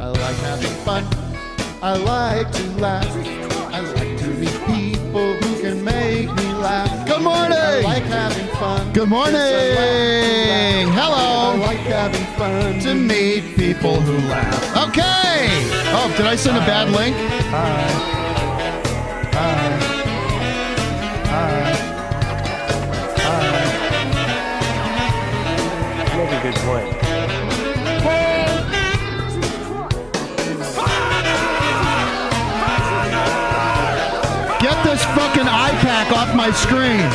I like having fun. I like to laugh. I like to meet people who can make me laugh. Good morning. I like having fun. Good morning. Hello. I like having fun to meet people who laugh. Okay. Oh, did I send a bad link? Make a good point. Get this fucking iPack off my screen.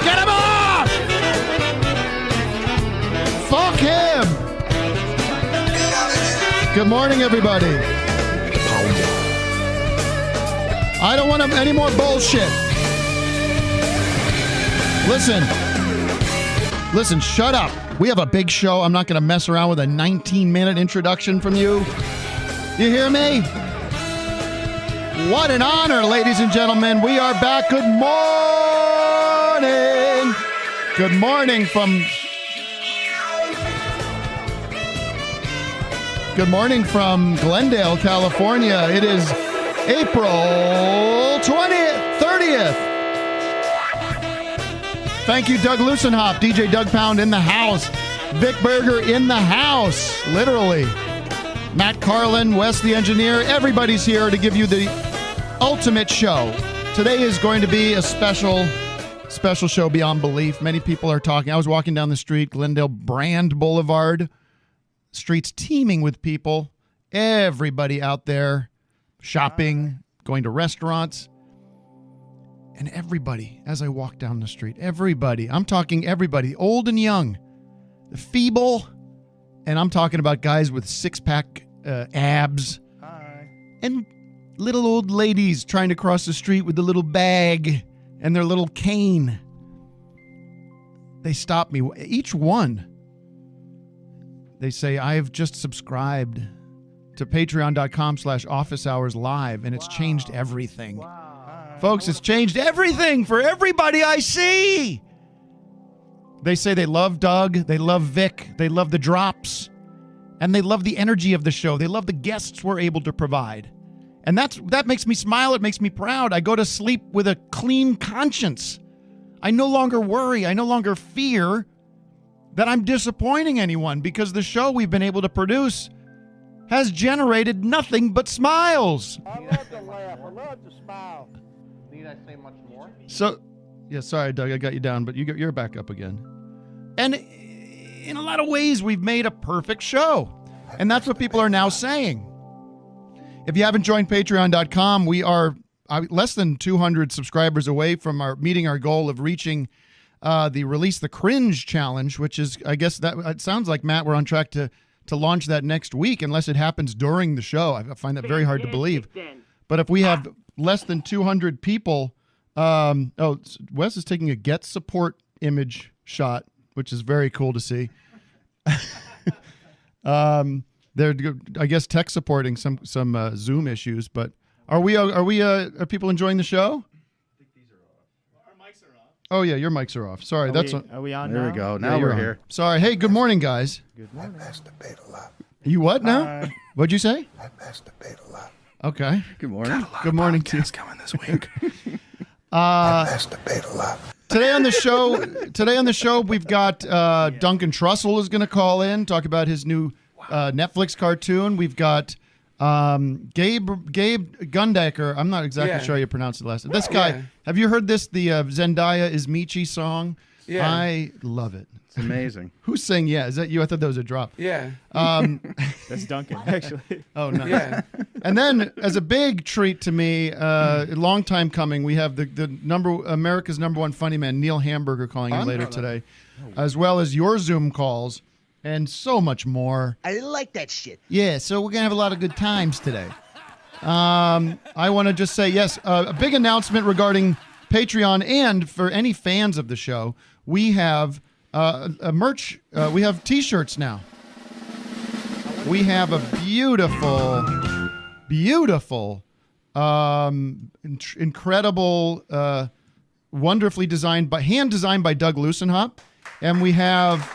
Get him off! Fuck him! Good morning, everybody. I don't want any more bullshit. Listen, shut up. We have a big show. I'm not going to mess around with a 19-minute introduction from you. You hear me? What an honor, ladies and gentlemen. We are back. Good morning. Good morning from Glendale, California. It is April 30th. Thank you, Doug Lucenhop, DJ Douggpound in the house. Vic Berger in the house, literally. Matt Carlin, Wes the engineer. Everybody's here to give you the ultimate show. Today is going to be a special show beyond belief. Many people are talking. I was walking down the street, Glendale Brand Boulevard. Streets teeming with people. Everybody out there shopping, going to restaurants. And everybody, as I walk down the street, everybody, I'm talking everybody, old and young, the feeble, and I'm talking about guys with six-pack abs. Hi. And little old ladies trying to cross the street with the little bag and their little cane. They stop me. Each one. They say, I've just subscribed to patreon.com/officehours live, and it's changed everything. Wow. Folks, it's changed everything for everybody I see. They say they love Doug, they love Vic, they love the drops, and they love the energy of the show. They love the guests we're able to provide. And that makes me smile. It makes me proud. I go to sleep with a clean conscience. I no longer worry. I no longer fear that I'm disappointing anyone because the show we've been able to produce has generated nothing but smiles. I love to laugh. I love to smile. Need I say much more? So, yeah, sorry, Doug, I got you down, but you're back up again. And in a lot of ways, we've made a perfect show. And that's what people are now saying. If you haven't joined patreon.com, we are less than 200 subscribers away from meeting our goal of reaching the Release the Cringe challenge, which is, I guess, that it sounds like, Matt, we're on track to launch that next week, unless it happens during the show. I find that very hard to believe. But if we have less than 200 people, Wes is taking a get support image shot, which is very cool to see. They're, I guess, tech supporting some Zoom issues, but are people enjoying the show? I think these are off. Our mics are off. Oh yeah, your mics are off. Sorry, Are we on? There now? we go. Now we're here. Sorry. Hey, good morning, guys. Good morning. I masturbate a lot. You what now? What'd you say? I masturbate a lot. Okay. Good morning. Good morning to you. Coming this week. I masturbate a lot. Today on the show, we've got Duncan Trussell is going to call in, talk about his new Netflix cartoon. We've got Gabe Gundacker. I'm not exactly sure how you pronounce it last name. This guy, have you heard this? The Zendaya is Michi song? Yeah. I love it. It's amazing. Who's saying yeah? Is that you? I thought that was a drop. Yeah. That's Duncan, actually. Oh, nice. Yeah. And then, as a big treat to me, a long time coming, we have America's #1 funny man, Neil Hamburger, calling in later today, as well as your Zoom calls and so much more. I like that shit. Yeah, so we're gonna have a lot of good times today. I want to just say yes, a big announcement regarding Patreon, and for any fans of the show, we have a merch. We have T-shirts now. We have a beautiful, incredible, wonderfully designed hand designed by Doug Lucenhop, and we have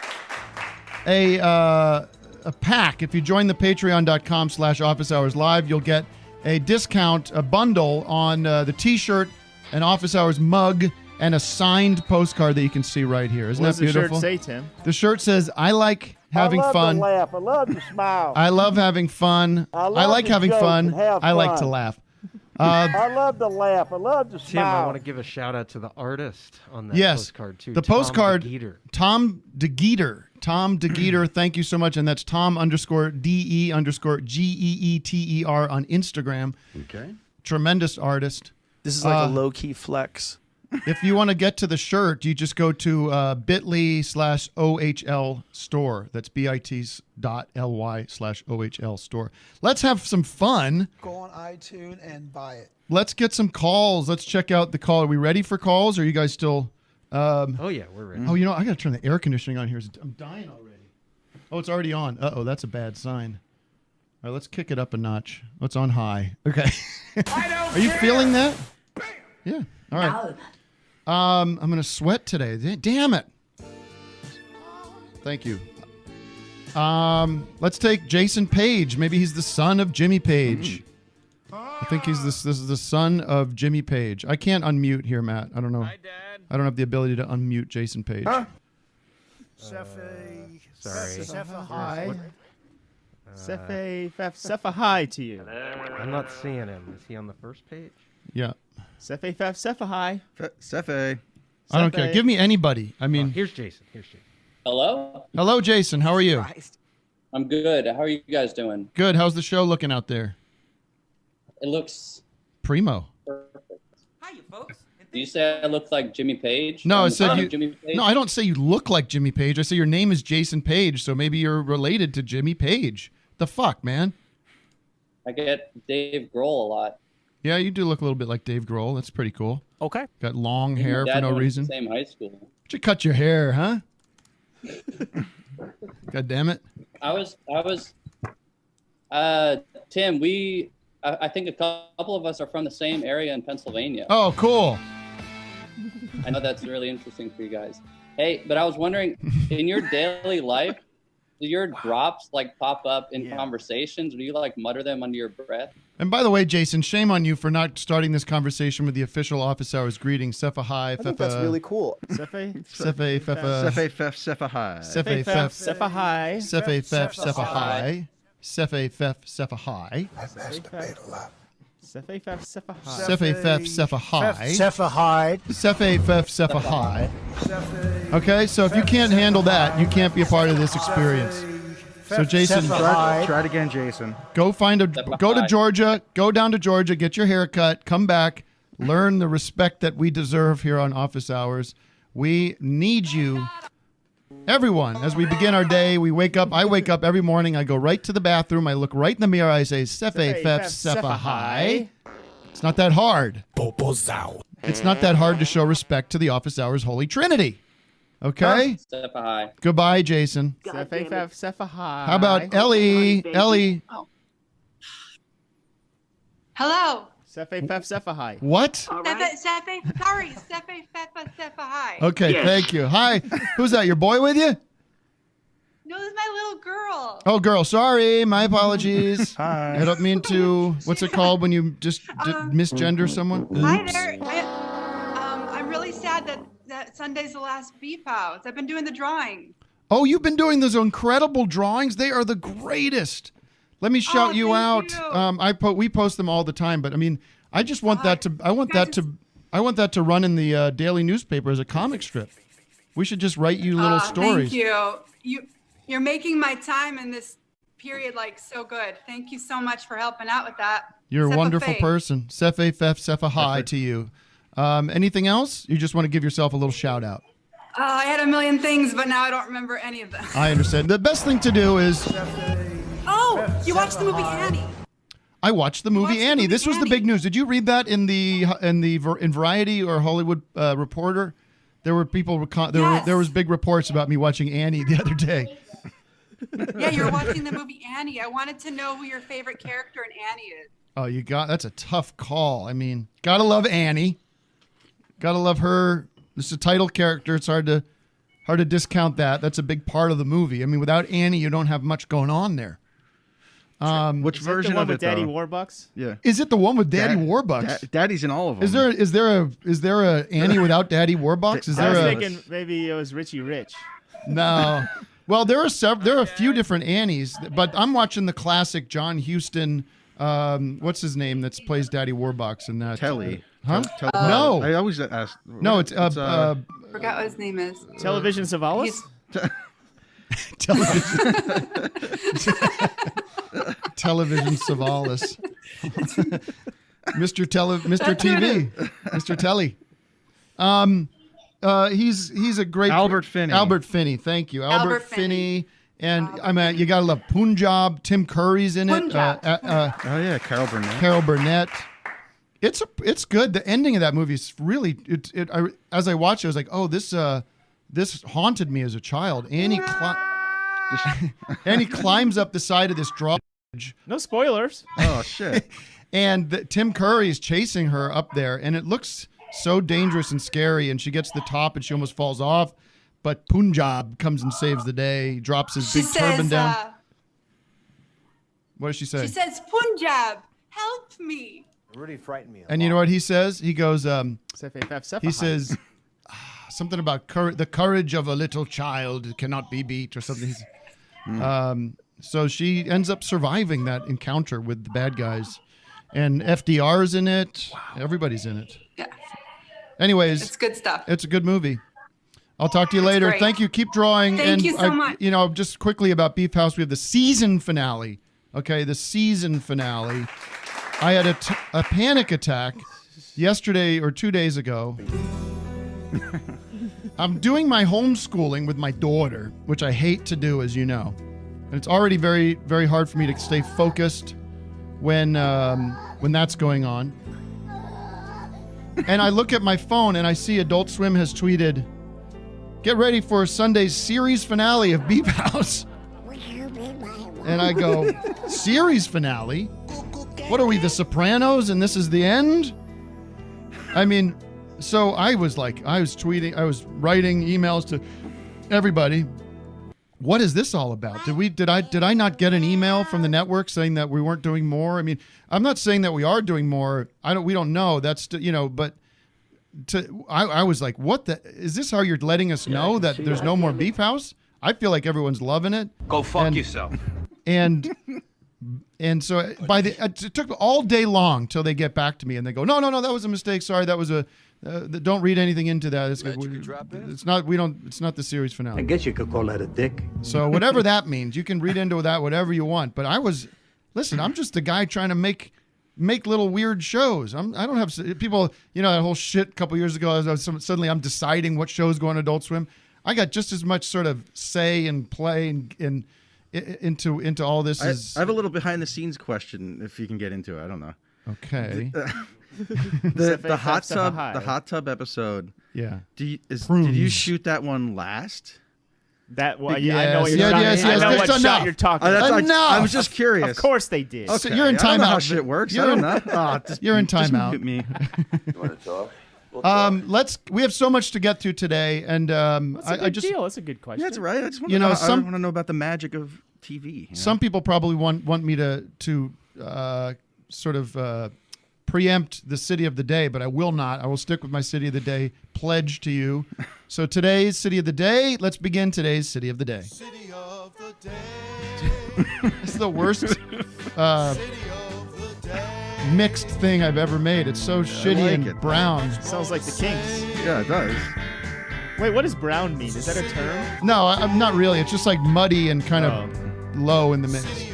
a a pack. If you join the patreon.com/office hours live, you'll get a discount, a bundle on the t-shirt, an office hours mug, and a signed postcard that you can see right here. Isn't that beautiful? What does the shirt say, Tim? The shirt says, I like having fun. I love to laugh. I love to smile. I love having fun. I like having fun. I like to laugh. I love to laugh. I love to Tim, I smile. want to give a shout out to the artist on that Yes. postcard too. The Tom postcard, DeGeeter. Tom DeGeeter. Tom DeGeeter, thank you so much. And that's Tom_DE_GEETER on Instagram. Okay. Tremendous artist. This is like a low-key flex. If you want to get to the shirt, you just go to bit.ly/OHL store. That's bit.ly/OHL store. Let's have some fun. Go on iTunes and buy it. Let's get some calls. Let's check out the call. Are we ready for calls? Or are you guys still... Oh yeah, we're ready. Oh, you know, I got to turn the air conditioning on here. I'm dying already. Oh, it's already on. Uh-oh, that's a bad sign. All right, let's kick it up a notch. Oh, it's on high. Okay. Are you feeling that? Yeah. All right. I'm going to sweat today. Damn it. Thank you. Let's take Jason Page. Maybe he's the son of Jimmy Page. I think he's this is the son of Jimmy Page. I can't unmute here, Matt. I don't know. Hi, Dad. I don't have the ability to unmute Jason Page. Sorry. Hi. Sefe hi to you. I'm not seeing him. Is he on the first page? Yeah. Sefe hi. Cefe. I don't care. Give me anybody. I mean, Here's Jason. Hello? hello, Jason. How are you? I'm good. How are you guys doing? Good. How's the show looking out there? It looks Primo. perfect. Hi, you folks. Do you say I look like Jimmy Page? No, I I'm said son you. of Jimmy Page? No, I don't say you look like Jimmy Page. I say your name is Jason Page, so maybe you're related to Jimmy Page. The fuck, man? I get Dave Grohl a lot. Yeah, you do look a little bit like Dave Grohl. That's pretty cool. Okay. Got long Me and hair my for dad no went to reason. the same high school. Why'd you cut your hair, huh? God damn it. Tim, I think a couple of us are from the same area in Pennsylvania. Oh, cool. I know that's really interesting for you guys. Hey, but I was wondering, in your daily life, do your drops like pop up in conversations? Or do you like mutter them under your breath? And by the way, Jason, shame on you for not starting this conversation with the official office hours greeting. Sefa hi, I think that's really cool. Sefe Sefe fefa. Cefe fef cefa hi. Sefe fef. Sefe hi. Sefe fef sefa hi. Sefe fef sefa hi. I masturbate a lot. Sefe hi. Sefe fef sefa hi. Cephahide. Sefe fef sefa hi. Okay, so if you can't handle that, you can't be a part of this experience. So Jason, Try it again, Jason. go to Georgia, go down to Georgia, get your hair cut, come back, learn the respect that we deserve here on office hours. We need you. Everyone, as we begin our day, I wake up every morning, I go right to the bathroom, I look right in the mirror, I say, Sefe fef sefa hi. It's not that hard. It's not that hard to show respect to the office hours Holy Trinity. Okay? Step hi. Goodbye, Jason. Sefe hi. How about Ellie? Ellie, Hello. Sefe hi. what? Sefe hi. Okay, thank you. Hi. Who's that? Your boy with you? No, this is my little girl. Oh, girl, sorry. My apologies. Hi. I don't mean to. What's it called when you just misgender someone? Hi Oops. there. I'm really sad that Sunday's the last Beef House. I've been doing the drawing. Oh, you've been doing those incredible drawings. They are the greatest. Let me shout you out. thank you. We post them all the time, but I mean, I just want that to. I want that to run in the daily newspaper as a comic strip. We should just write you little stories. Thank you. You're making my time in this period like so good. Thank you so much for helping out with that. You're a Sefa wonderful Faith. person. Sefe fef sefa hi to you. Anything else? You just want to give yourself a little shout out. I had a million things, but now I don't remember any of them. I understand. The best thing to do is Oh, you watched the movie Annie. I watched the movie watched the Annie. movie This was the Annie. big news. Did you read that in Variety or Hollywood Reporter? There were people. There was big reports about me watching Annie the other day. Yeah, you're watching the movie Annie. I wanted to know who your favorite character in Annie is. Oh, that's a tough call. I mean, gotta love Annie. Gotta love her. This is a title character. It's hard to Hard to discount that. That's a big part of the movie. I mean, without Annie, you don't have much going on there. Which Is version the one of with it, Daddy though? Warbucks? Yeah. Is it the one with Daddy Warbucks? Daddy's in all of them. Is there a Annie without Daddy Warbucks? Is I was there a thinking maybe it was Richie Rich. No? Well, there are a few different Annies, but I'm watching the classic John Huston. What's his name that plays Daddy Warbucks in that? Telly. Huh? No. No. I always ask. No, it's Forgot what his name is. Television Savalas? Television Savalas. Mr. TV. Mr. Telly. He's a great Albert Finney. Albert Finney, thank you. Albert Finney. And I mean, you gotta love Punjab. Tim Curry's in it. Oh yeah, Carol Burnett. Carol Burnett. It's good. The ending of that movie is really. As I watched it, I was like, oh, this haunted me as a child. Annie climbs up the side of this drawbridge. No spoilers. Oh shit. And Tim Curry's chasing her up there, and it looks so dangerous and scary. And she gets to the top, and she almost falls off. But Punjab comes and saves the day, drops his big turban down. What does she say? She says, Punjab, help me. It really frightened me. And you know what he says? He goes, he says something about the courage of a little child cannot be beat or something. So she ends up surviving that encounter with the bad guys. And FDR's in it. Wow. Everybody's in it. Yeah. Anyways. It's good stuff. It's a good movie. I'll talk to you later. Great. Thank you. Keep drawing. Thank you so much. You know, just quickly about Beef House, we have the season finale. Okay, the season finale. I had a panic attack yesterday or 2 days ago. I'm doing my homeschooling with my daughter, which I hate to do, as you know. And it's already very, very hard for me to stay focused when that's going on. And I look at my phone and I see Adult Swim has tweeted, "Get ready for Sunday's series finale of Beep House." And I go, series finale? What are we, The Sopranos, and this is the end? I mean, so I was tweeting, I was writing emails to everybody. What is this all about? Did I not get an email from the network saying that we weren't doing more? I mean, I'm not saying that we are doing more. We don't know. That's, but I was like, what is this how you're letting us know that there's no more Beef House? I feel like everyone's loving it. Go fuck yourself. And so it took all day long till they get back to me and they go, no, that was a mistake. Sorry, that was don't read anything into that. It's not the series finale. I guess you could call that a dick. So whatever that means, you can read into that whatever you want. But I'm just a guy trying to make little weird shows. I don't have people, that whole shit a couple years ago. Suddenly I'm deciding what shows go on Adult Swim. I got just as much sort of say and play and into all this. I have a little behind the scenes question if you can get into it. I don't know. Okay. The hot tub episode. Yeah. Did you shoot that one last? That one, yes, I know what you're yes, I know yes, what shot you're talking about. Enough. I was just curious. Of course they did. Okay. So you're in I don't know timeout. how shit works. I don't know. You're in timeout. Just me. You want to talk? We have so much to get through today, and That's a good deal. That's a good question. Yeah, that's right. I just want I want to know about the magic of TV. Some people probably want me to sort of preempt the city of the day, but I will not. I will stick with my city of the day pledge to you. So today's city of the day. Let's begin today's city of the day. City of the day. It's the worst mixed thing I've ever made. It's so shitty and brown. Sounds like the Kinks. Yeah, it does. Wait, what does brown mean? Is that a term? No, I'm not really. It's just like muddy and kind of low in the mix. City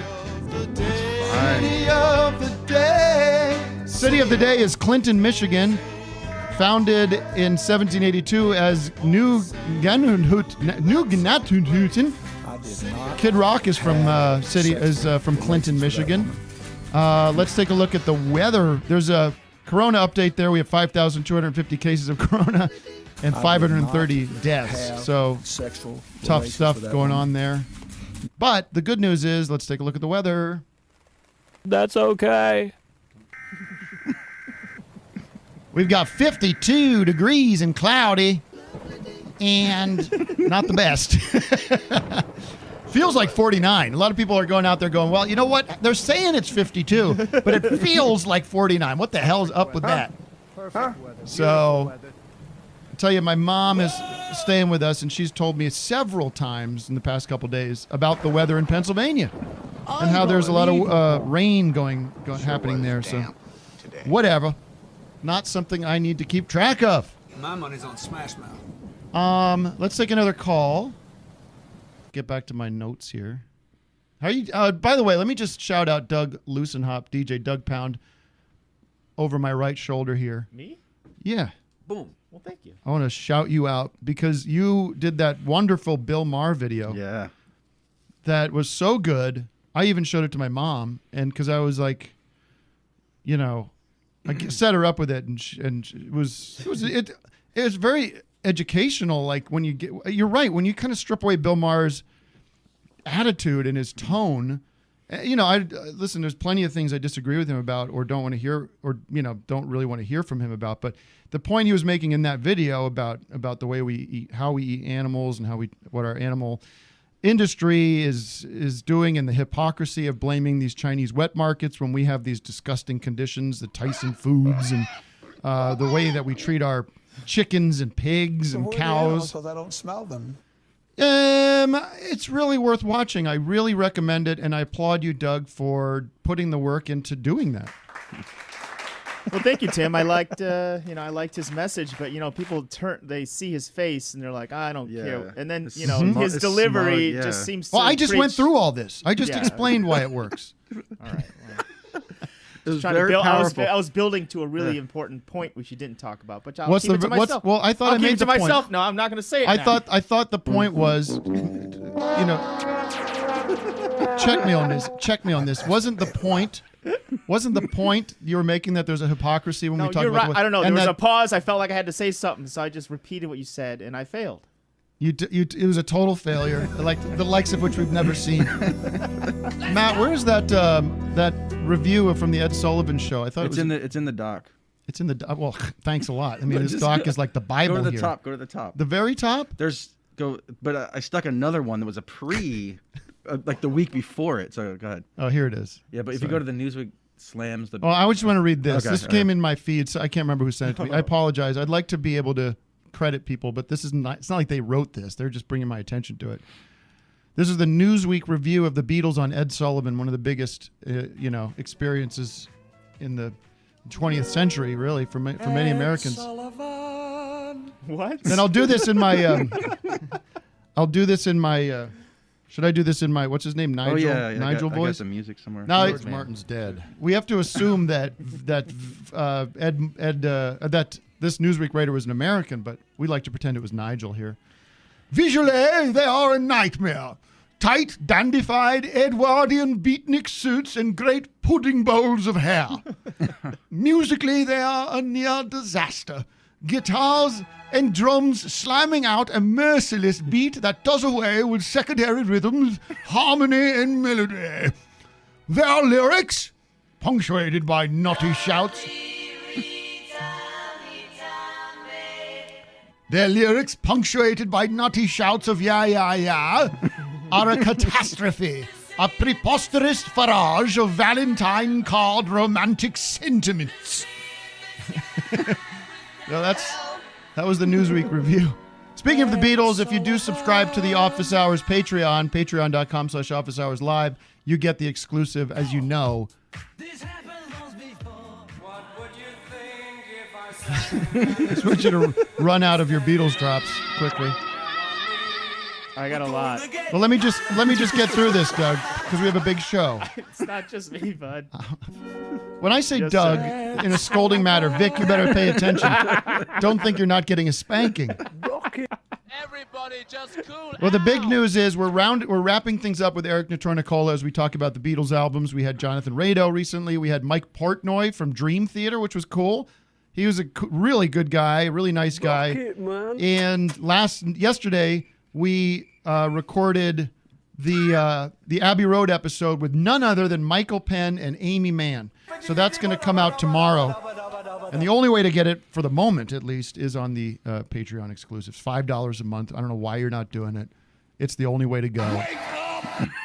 of the day. City of the day is Clinton, Michigan, founded in 1782 as New Gnatuhuten. Kid Rock is from from Clinton, Michigan. Let's take a look at the weather. There's a Corona update there. We have 5,250 cases of Corona and 530 deaths. So tough stuff going on there. But the good news is, let's take a look at the weather. That's okay. We've got 52 degrees and cloudy. and not the best. Feels like 49. A lot of people are going out there going, well, you know what? They're saying it's 52, but it feels like 49. What the hell's up with that? So, I'll tell you, my mom is staying with us, and she's told me several times in the past couple days about the weather in Pennsylvania and how there's a lot of rain happening there. So, whatever. Not something I need to keep track of. My money's on Smash Mouth. Let's take another call. Get back to my notes here. How are you? By the way, let me just shout out Doug Loosenhop, DJ Douggpound, over my right shoulder here. Me? Yeah. Boom. Well, thank you. I want to shout you out because you did that wonderful Bill Maher video. Yeah. That was so good. I even showed it to my mom, and because I was like, you know, I set her up with it, and it was very educational. Like when you're right, when you kind of strip away Bill Maher's attitude and his tone, you know, listen, there's plenty of things I disagree with him about or don't want to hear, or, you know, don't really want to hear from him about. But the point he was making in that video about the way we eat, how we eat animals, and what our animal industry is doing, and the hypocrisy of blaming these Chinese wet markets when we have these disgusting conditions, the Tyson foods, and the way that we treat our chickens and pigs and cows. Because I don't smell them. It's really worth watching. I really recommend it, and I applaud you, Doug, for putting the work into doing that. Well, thank you, Tim. I liked, I liked his message, but people they see his face and they're like, I don't care, and then his delivery just seems. Well, to I just preach. went through all this. I just explained why it works. All right. Well. It was very powerful. I was building to a really important point which you didn't talk about, but I'll What's keep it to myself. Well, I thought I'll I keep made it to the myself. point. No, I'm not going to say it. I now. thought the point was, check me on this. Wasn't the point you were making that there's a hypocrisy when we talk you're about? Right. I don't know. There was a pause. I felt like I had to say something, so I just repeated what you said, and I failed. It was a total failure, like the likes of which we've never seen. Matt, where's that review from the Ed Sullivan Show? I thought it's in the doc. It's in the doc. Well, thanks a lot. I mean, this doc is like the Bible here. Go to the top. Go to the top. The very top. But I stuck another one that was a like the week before it. So go ahead. Oh, here it is. Yeah, but if you go to the Newsweek slams the. Oh, I just want to read this. Okay, this came in my feed, so I can't remember who sent it to me. I apologize. I'd like to be able to credit people, but this is not. It's not like they wrote this. They're just bringing my attention to it. This is the Newsweek review of the Beatles on Ed Sullivan, one of the biggest, experiences in the 20th century, really, for many Americans. What? Then I'll do this in my. Should I do this in my, what's his name, Nigel? Oh, yeah. Nigel I voice? got some music somewhere. No, George Martin's dead. We have to assume that this Newsweek writer was an American, but we like to pretend it was Nigel here. Visually, they are a nightmare. Tight, dandified, Edwardian beatnik suits and great pudding bowls of hair. Musically, they are a near disaster. Guitars and drums slamming out a merciless beat that does away with secondary rhythms, harmony, and melody. Their lyrics, punctuated by naughty shouts. Their lyrics, punctuated by naughty shouts of "ya, ya, ya," are a catastrophe, a preposterous farage of Valentine card romantic sentiments. So that was the Newsweek review. Speaking of the Beatles, if you do subscribe to the Office Hours Patreon, patreon.com/Office Hours Live, you get the exclusive, as you know. I just want you to run out of your Beatles drops quickly. I got a lot. Well, let me just get through this, Doug, because we have a big show. It's not just me, bud. When I say Yes, Doug sir. in a scolding matter, Vic, you better pay attention. Don't think you're not getting a spanking. Everybody just cool. Well, the big news is we're wrapping things up with Eric Natornicola as we talk about the Beatles albums. We had Jonathan Rado recently. We had Mike Portnoy from Dream Theater, which was cool. He was a really good guy, a really nice guy. And yesterday we recorded the Abbey Road episode with none other than Michael Penn and Amy Mann. So that's going to come out tomorrow. And the only way to get it, for the moment at least, is on the Patreon exclusives. $5 a month. I don't know why you're not doing it. It's the only way to go.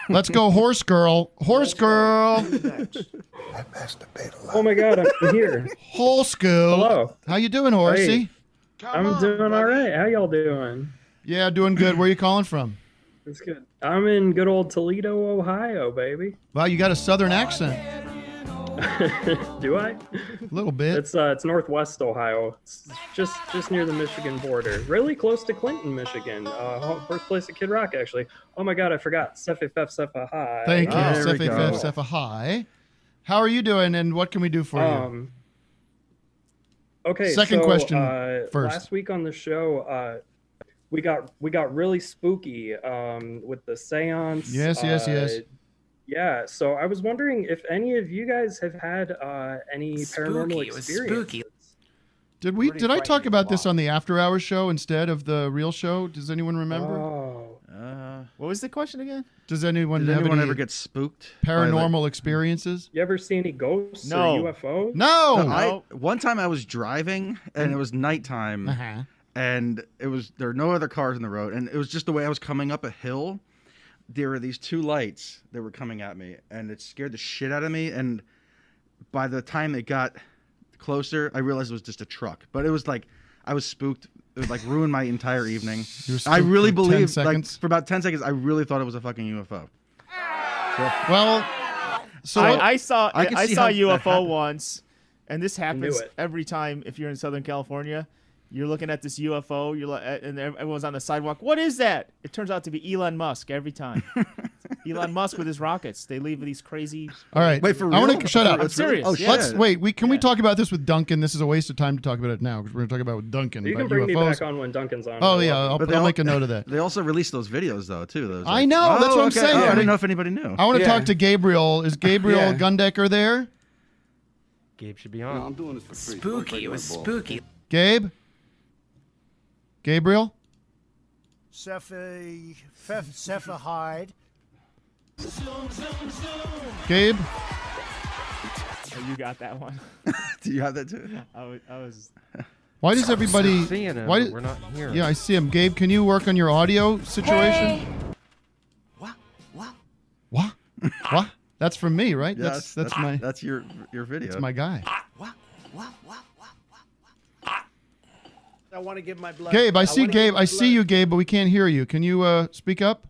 Let's go, Horse Girl. Horse Girl. Oh my God, I'm here. Horse Girl. Hello. How you doing, Horsey? Hey, I'm doing all right. How y'all doing? Yeah, doing good. Where are you calling from? That's good. I'm in good old Toledo, Ohio, baby. Wow, you got a southern accent. Do I? A little bit. It's northwest Ohio. It's just near the Michigan border. Really close to Clinton, Michigan. Birthplace of Kid Rock, actually. Oh my God, I forgot. Sefa hi. Thank you. Sefa hi. How are you doing, and what can we do for you? Okay. Second question first. Last week on the show, we got really spooky with the seance. Yes. Yeah, so I was wondering if any of you guys have had any paranormal experiences. Did I talk about this on the After Hours show instead of the real show? Does anyone remember? What was the question again? Did anyone ever get spooked? Paranormal experiences? You ever see any ghosts or UFOs? No. One time I was driving and it was nighttime, and there were no other cars on the road, and it was just the way I was coming up a hill. There were these two lights that were coming at me, and it scared the shit out of me. And by the time it got closer, I realized it was just a truck. But it was like, I was spooked. It would like ruin my entire evening. I really believed, like, for about 10 seconds, I really thought it was a fucking UFO. Well, so I saw a that UFO once, and this happens every time if you're in Southern California. You're looking at this UFO, and everyone's on the sidewalk. What is that? It turns out to be Elon Musk every time. Elon Musk with his rockets. They leave these crazy. All right. Wait, for real? I want to shut up. I'm serious. Oh, shit. Let's wait. Can we talk about this with Duncan? This is a waste of time to talk about it now because we're going to talk about it with Duncan. You can about bring UFOs. me back on when Duncan's on. Oh yeah, I'll make a note of that. They also released those videos though too. Those, I know. That's what I'm saying. I didn't know if anybody knew. I want to talk to Gabriel. Is Gabriel Gundacker there? Gabe should be on. I'm doing this for free. Spooky. It was spooky. Gabe? Gabriel? Sefa Hyde. Gabe? Oh, you got that one. Do you have that too? I was. Why does everybody? Seeing him, why? we're not hearing. Yeah, I see him. Gabe, can you work on your audio situation? What? That's from me, right? Yeah, that's your video. That's my guy. I want to give my blood. Gabe, I see Gabe. I see you, Gabe, but we can't hear you. Can you speak up?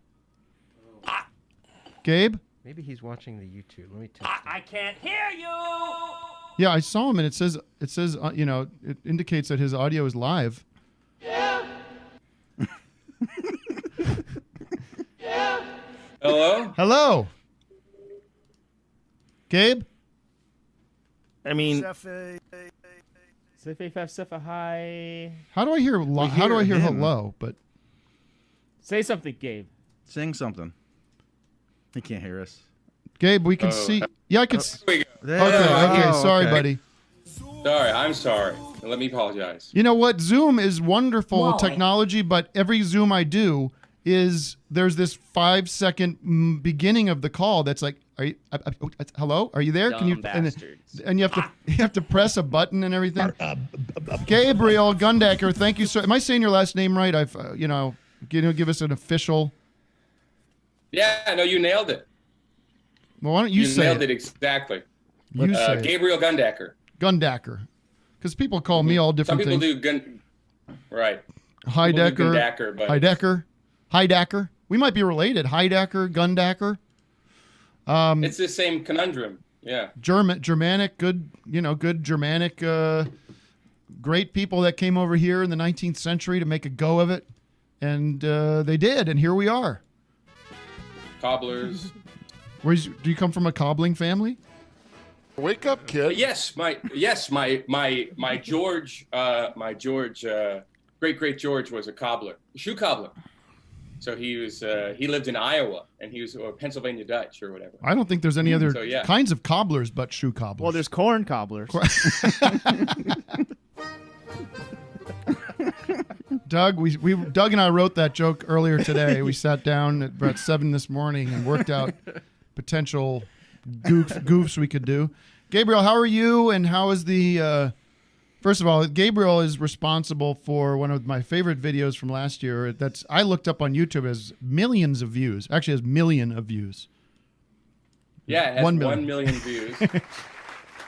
Gabe? Maybe he's watching the YouTube. Let me test him. I can't hear you. Yeah, I saw him, and it says it indicates that his audio is live. Hello? Hello. Gabe? I mean. Hi. How do I hear hello? But say something, Gabe. Sing something. He can't hear us. Gabe, we can see. Yeah, I can. There we go. Okay. Sorry, buddy. Sorry, I'm sorry. Let me apologize. You know what? Zoom is wonderful technology, but every Zoom I do there's this 5-second beginning of the call that's like, hello? Are you there? Dumb Can you? And you have to press a button and everything. Gabriel Gundacker, thank you so. Am I saying your last name right? I've give us an official. Yeah, no, you nailed it. Well, why don't you say nailed it exactly. You say Gabriel Gundacker. Gundacker, because people call me all different things. Some people do Gun. Right. Heidecker. Gundacker, but Heidecker. We might be related. Heidecker, Gundacker. It's the same conundrum. Yeah. Germanic, good Germanic, great people that came over here in the 19th century to make a go of it, and they did, and here we are. Cobblers. Do you come from a cobbling family? Wake up, kid. Yes, my George, great George was a cobbler, shoe cobbler. So he lived in Iowa, and he was Pennsylvania Dutch or whatever. I don't think there's any other kinds of cobblers but shoe cobblers. Well, there's corn cobblers. Doug, Doug and I wrote that joke earlier today. We sat down at about 7 this morning and worked out potential goofs we could do. Gabriel, how are you? And how is the First of all, Gabriel is responsible for one of my favorite videos from last year. That's I looked up on YouTube as millions of views. Actually, has million of views. Yeah, it has 1 1 million. million views.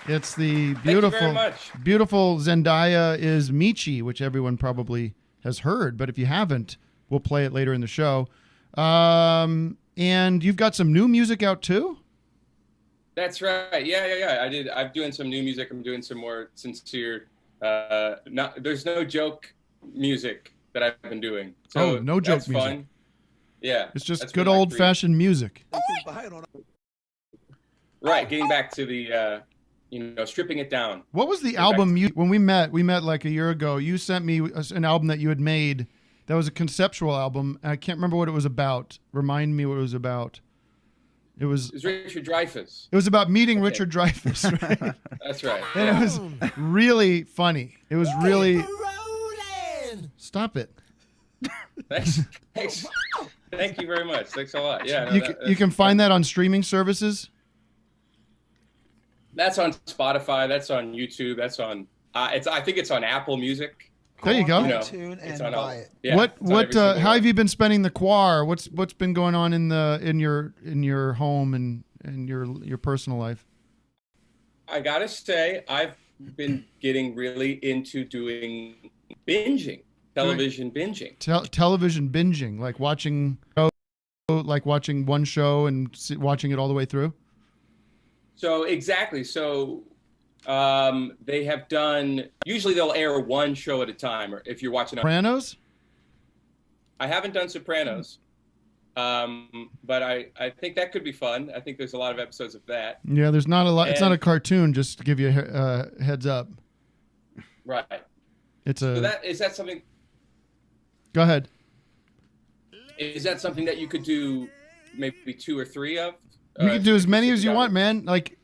It's the Thank you very much. beautiful Zendaya is Michi, which everyone probably has heard. But if you haven't, we'll play it later in the show. And you've got some new music out too? That's right. Yeah. I'm doing some new music. I'm doing some more sincere. There's no joke music that I've been doing. So no joke that's music. Fun. Yeah. It's just that's good been my old-fashioned music. Right, getting back to the, stripping it down. What was the album when we met like a year ago? You sent me an album that you had made that was a conceptual album. And I can't remember what it was about. Remind me what it was about. It was Richard Dreyfuss. It was about meeting Richard Dreyfuss. Right? That's right. And it was really funny. It was really. Stop it. Thanks. Thank you very much. Thanks a lot. Yeah. You can find that on streaming services. That's on Spotify. That's on YouTube. That's on. I think it's on Apple Music. There you go. It's on all. Yeah, what? How have you been spending the quar? What's been going on in your home and your personal life? I gotta say, I've been getting really into doing binging, television binging. Television binging, like watching one show and watching it all the way through. So exactly. So they have done. Usually they'll air one show at a time, or if you're watching Sopranos. I haven't done Sopranos, but I think that could be fun. I think there's a lot of episodes of that. Yeah, there's not a lot. It's not a cartoon. Just to give you a heads up. Right. Is that something? Go ahead. Is that something that you could do maybe 2 or 3 of? You can do as many as you want, man. Like,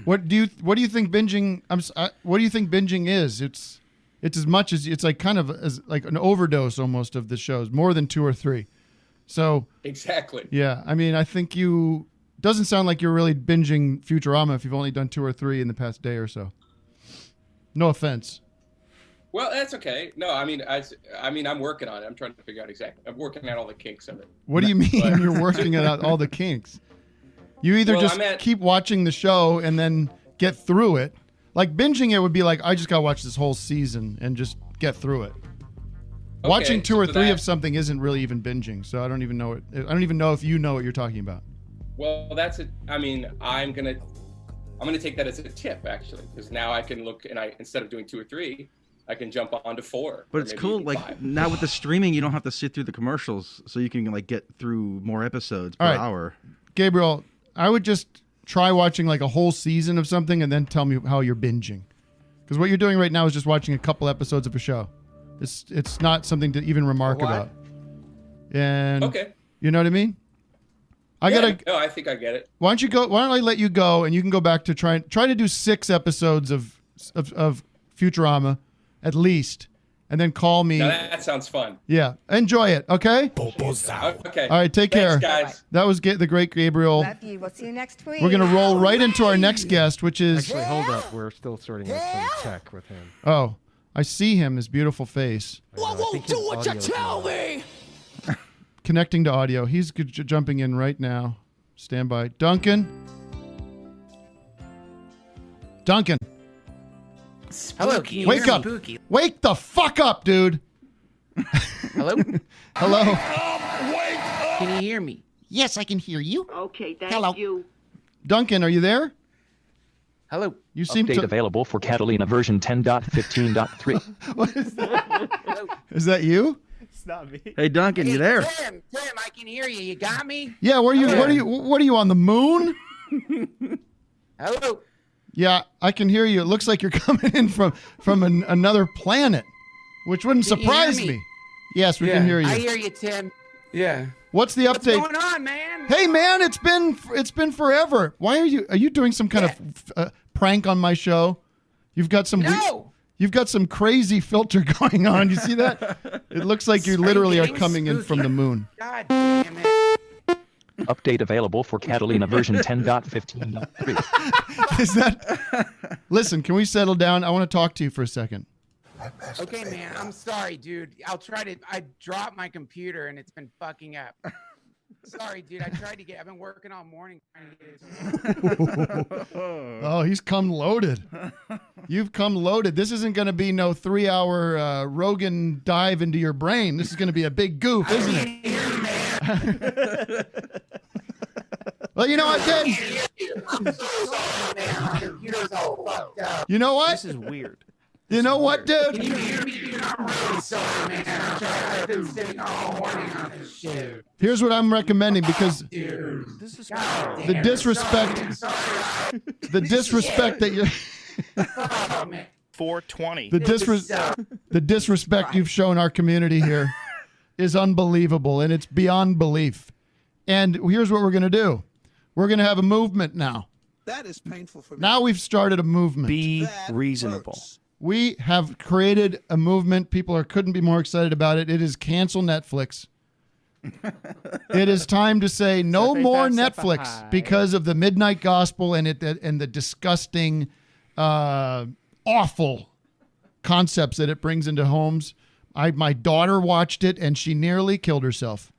what do you think binging? What do you think binging is? It's as much as it's like kind of as like an overdose almost of the shows, more than 2 or 3. So exactly. Yeah, I mean, I think doesn't sound like you're really binging Futurama if you've only done 2 or 3 in the past day or so. No offense. Well, that's okay. No, I mean, I'm working on it. I'm trying to figure out exactly. I'm working out all the kinks of it. What do you mean you're working out all the kinks? You either keep watching the show and then get through it. Like binging it would be like, I just got to watch this whole season and just get through it. Okay, watching 2 or 3 of something isn't really even binging. So I don't even know it. I don't even know if you know what you're talking about. Well, that's it. I mean, I'm going to take that as a tip actually, because now I can look and instead of doing 2 or 3, I can jump on to 4. But it's cool. Like 5. Now with the streaming, you don't have to sit through the commercials, so you can like get through more episodes per hour. Gabriel, I would just try watching like a whole season of something and then tell me how you're binging. Because what you're doing right now is just watching a couple episodes of a show. It's not something to even remark about. And you know what I mean? No, I think I get it. Why don't I let you go and you can go back to try to do 6 episodes of Futurama at least. And then call me. Now that sounds fun. Yeah. Enjoy it, okay? Okay. All right, take care. Thanks, guys. That was the great Gabriel. Love you. We'll see you next week. We're going to roll right into our next guest, which is... Actually, hold up. We're still sorting out some tech with him. Oh, I see him, his beautiful face. I won't do what you tell me! Connecting to audio. He's jumping in right now. Stand by. Duncan? Hello, wake up. Spooky. Wake the fuck up, dude. Hello? Hello? Can you hear me? Yes, I can hear you. Okay, thank Hello. you. Duncan, are you there? Hello. You seem Update available for Catalina version 10.15.3. What is that? Is that you? It's not me. Hey, Duncan, you there? Tim, I can hear you. You got me? Yeah, what are you on the moon? Hello. Yeah, I can hear you. It looks like you're coming in from another planet, which wouldn't surprise me. Yes, we can hear you. I hear you, Tim. Yeah. What's the update? What's going on, man? Hey, man, it's been forever. Why are you doing some kind of prank on my show? You've got some you've got some crazy filter going on. You see that? It looks like you literally are coming in from the moon. God damn it. Update available for Catalina version 10.15.3. Is that? Listen, can we settle down? I want to talk to you for a second. Okay, man. I'm sorry, dude. I'll try to. I dropped my computer and it's been fucking up. Sorry, dude. I've been working all morning trying to get it. Oh, he's come loaded. You've come loaded. This isn't going to be no 3-hour Rogan dive into your brain. This is going to be a big goof, isn't it? Well, you know what, Ken? You know what? This is weird. You know what, dude? Can you hear me, dude? I'm really sorry, man. I've been sitting all morning on this shit. Here's what I'm recommending, because This is the disrespect that you 420. the disrespect you've shown our community here is unbelievable, and it's beyond belief. And here's what we're going to do. We're going to have a movement now. That is painful for me. Now we've started a movement. Be reasonable. We have created a movement. People couldn't be more excited about it. It is cancel Netflix. It is time to say no more Netflix because of the Midnight Gospel and the disgusting, awful concepts that it brings into homes. My daughter watched it and she nearly killed herself.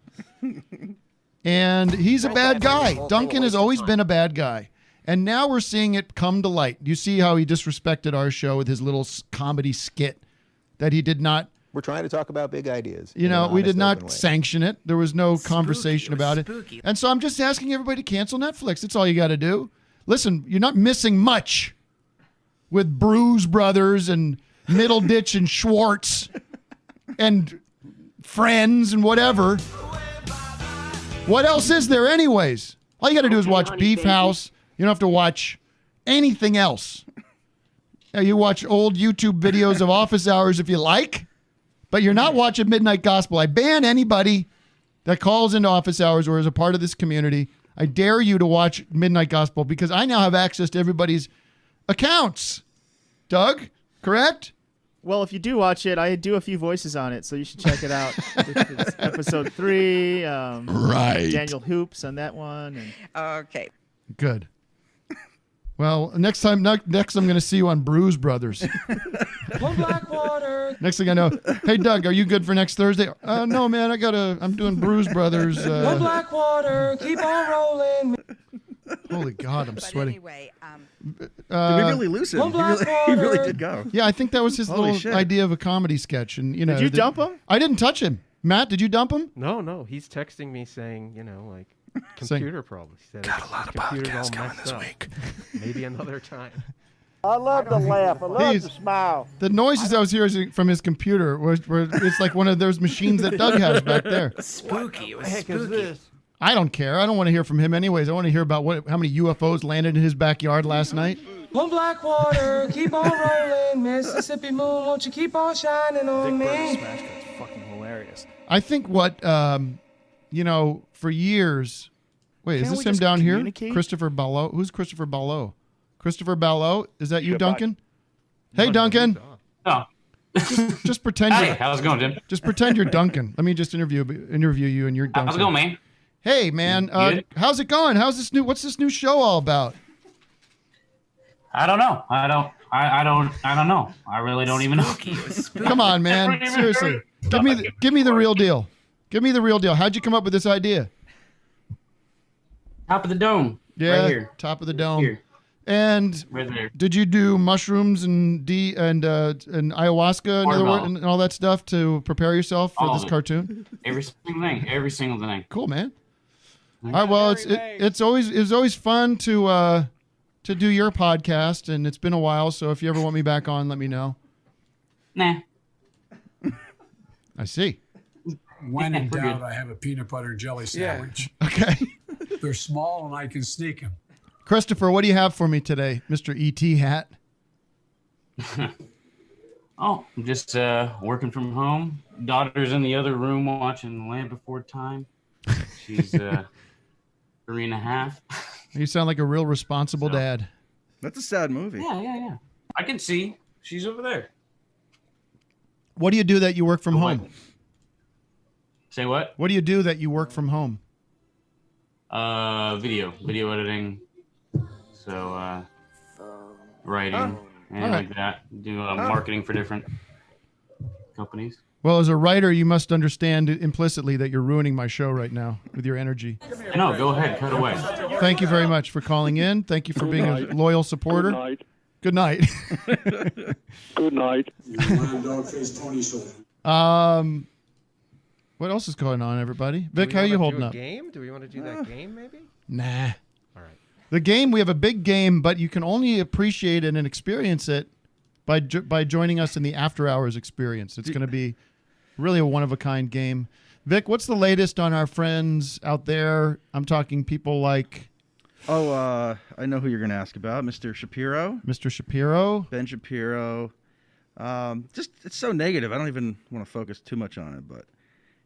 And he's a bad guy. Duncan has always been a bad guy. And now we're seeing it come to light. You see how he disrespected our show with his little comedy skit that he did not. We're trying to talk about big ideas. You know, we did not sanction it. There was no conversation about it. And so I'm just asking everybody to cancel Netflix. That's all you got to do. Listen, you're not missing much with Bruise Brothers and Middleditch and Schwartz and Friends and whatever. What else is there anyways? All you got to do is watch Beef House. You don't have to watch anything else. You watch old YouTube videos of office hours if you like, but you're not watching Midnight Gospel. I ban anybody that calls into office hours or is a part of this community. I dare you to watch Midnight Gospel because I now have access to everybody's accounts. Doug, correct? Well, if you do watch it, I do a few voices on it, so you should check it out. It's episode 3. Right. Daniel Hoops on that one. Okay. Good. Well, next I'm going to see you on Bruise Brothers. Next thing I know, hey Doug, are you good for next Thursday? No, man, I'm doing Bruise Brothers. Blackwater, keep on rolling. Holy God, I'm sweating. Anyway, did we really lose him? He really did go. Yeah, I think that was his Holy little shit. idea of a comedy sketch. And you know, Did you dump him? I didn't touch him. Matt, did you dump him? No. He's texting me saying, computer problems. He said Got a lot of podcasts coming this week. Maybe another time. I love to laugh. I love to smile. The noises I was hearing from his computer were it's like one of those machines that Doug has back there. Spooky. It was What the heck is spooky. this? I don't care. I don't want to hear from him anyways. I want to hear about how many UFOs landed in his backyard last night. On Blackwater, keep on rolling. Mississippi moon, won't you keep on shining on me? Smash Cut's fucking hilarious. I think what, for years. Wait, Can't is we this him just down here? communicate? Christopher Balleau. Who's Christopher Balleau? Christopher Balleau? Is that you, Goodbye. Duncan? Hey, Duncan. Oh. Just pretend. Hey, how's it going, Jim? Just pretend you're Duncan. Let me just interview you, and you're Duncan. How's it going, man? Hey, man. Good? How's it going? What's this new show all about? I don't know. I don't know. I really don't even know. Come on, man. Seriously. Give me the real deal. Give me the real deal. How'd you come up with this idea? Top of the dome. Yeah, Right here. top of the dome. Here. And Right there. did you do mushrooms and ayahuasca and all that stuff to prepare yourself for All this of it. cartoon? Every single thing. Cool, man. All right, well, it's always fun to do your podcast, and it's been a while. So if you ever want me back on, let me know. Nah. I see. When in We're doubt, good. I have a peanut butter and jelly sandwich. Okay. They're small and I can sneak them. Christopher, what do you have for me today, Mr. E.T. Hat? Oh, I'm just working from home. Daughter's in the other room watching Land Before Time. She's 3.5. You sound like a real responsible dad. That's a sad movie. Yeah. I can see. She's over there. What do you do that you work from home? Say what? What do you do that you work from home? Video editing. So writing, anything All right. like that. Do marketing for different companies. Well, as a writer, you must understand implicitly that you're ruining my show right now with your energy. No, go ahead, cut away. Thank you very much for calling in. Thank you for being a loyal supporter. Good night. Good night. Good night. What else is going on, everybody? Vic, how are you holding up? Game? Do we want to do that game, maybe? Nah. All right. The game, we have a big game, but you can only appreciate it and experience it by joining us in the After Hours experience. It's going to be really a one-of-a-kind game. Vic, what's the latest on our friends out there? I'm talking people like... Oh, I know who you're going to ask about. Mr. Shapiro. Mr. Shapiro. Ben Shapiro. Just, it's so negative. I don't even want to focus too much on it, but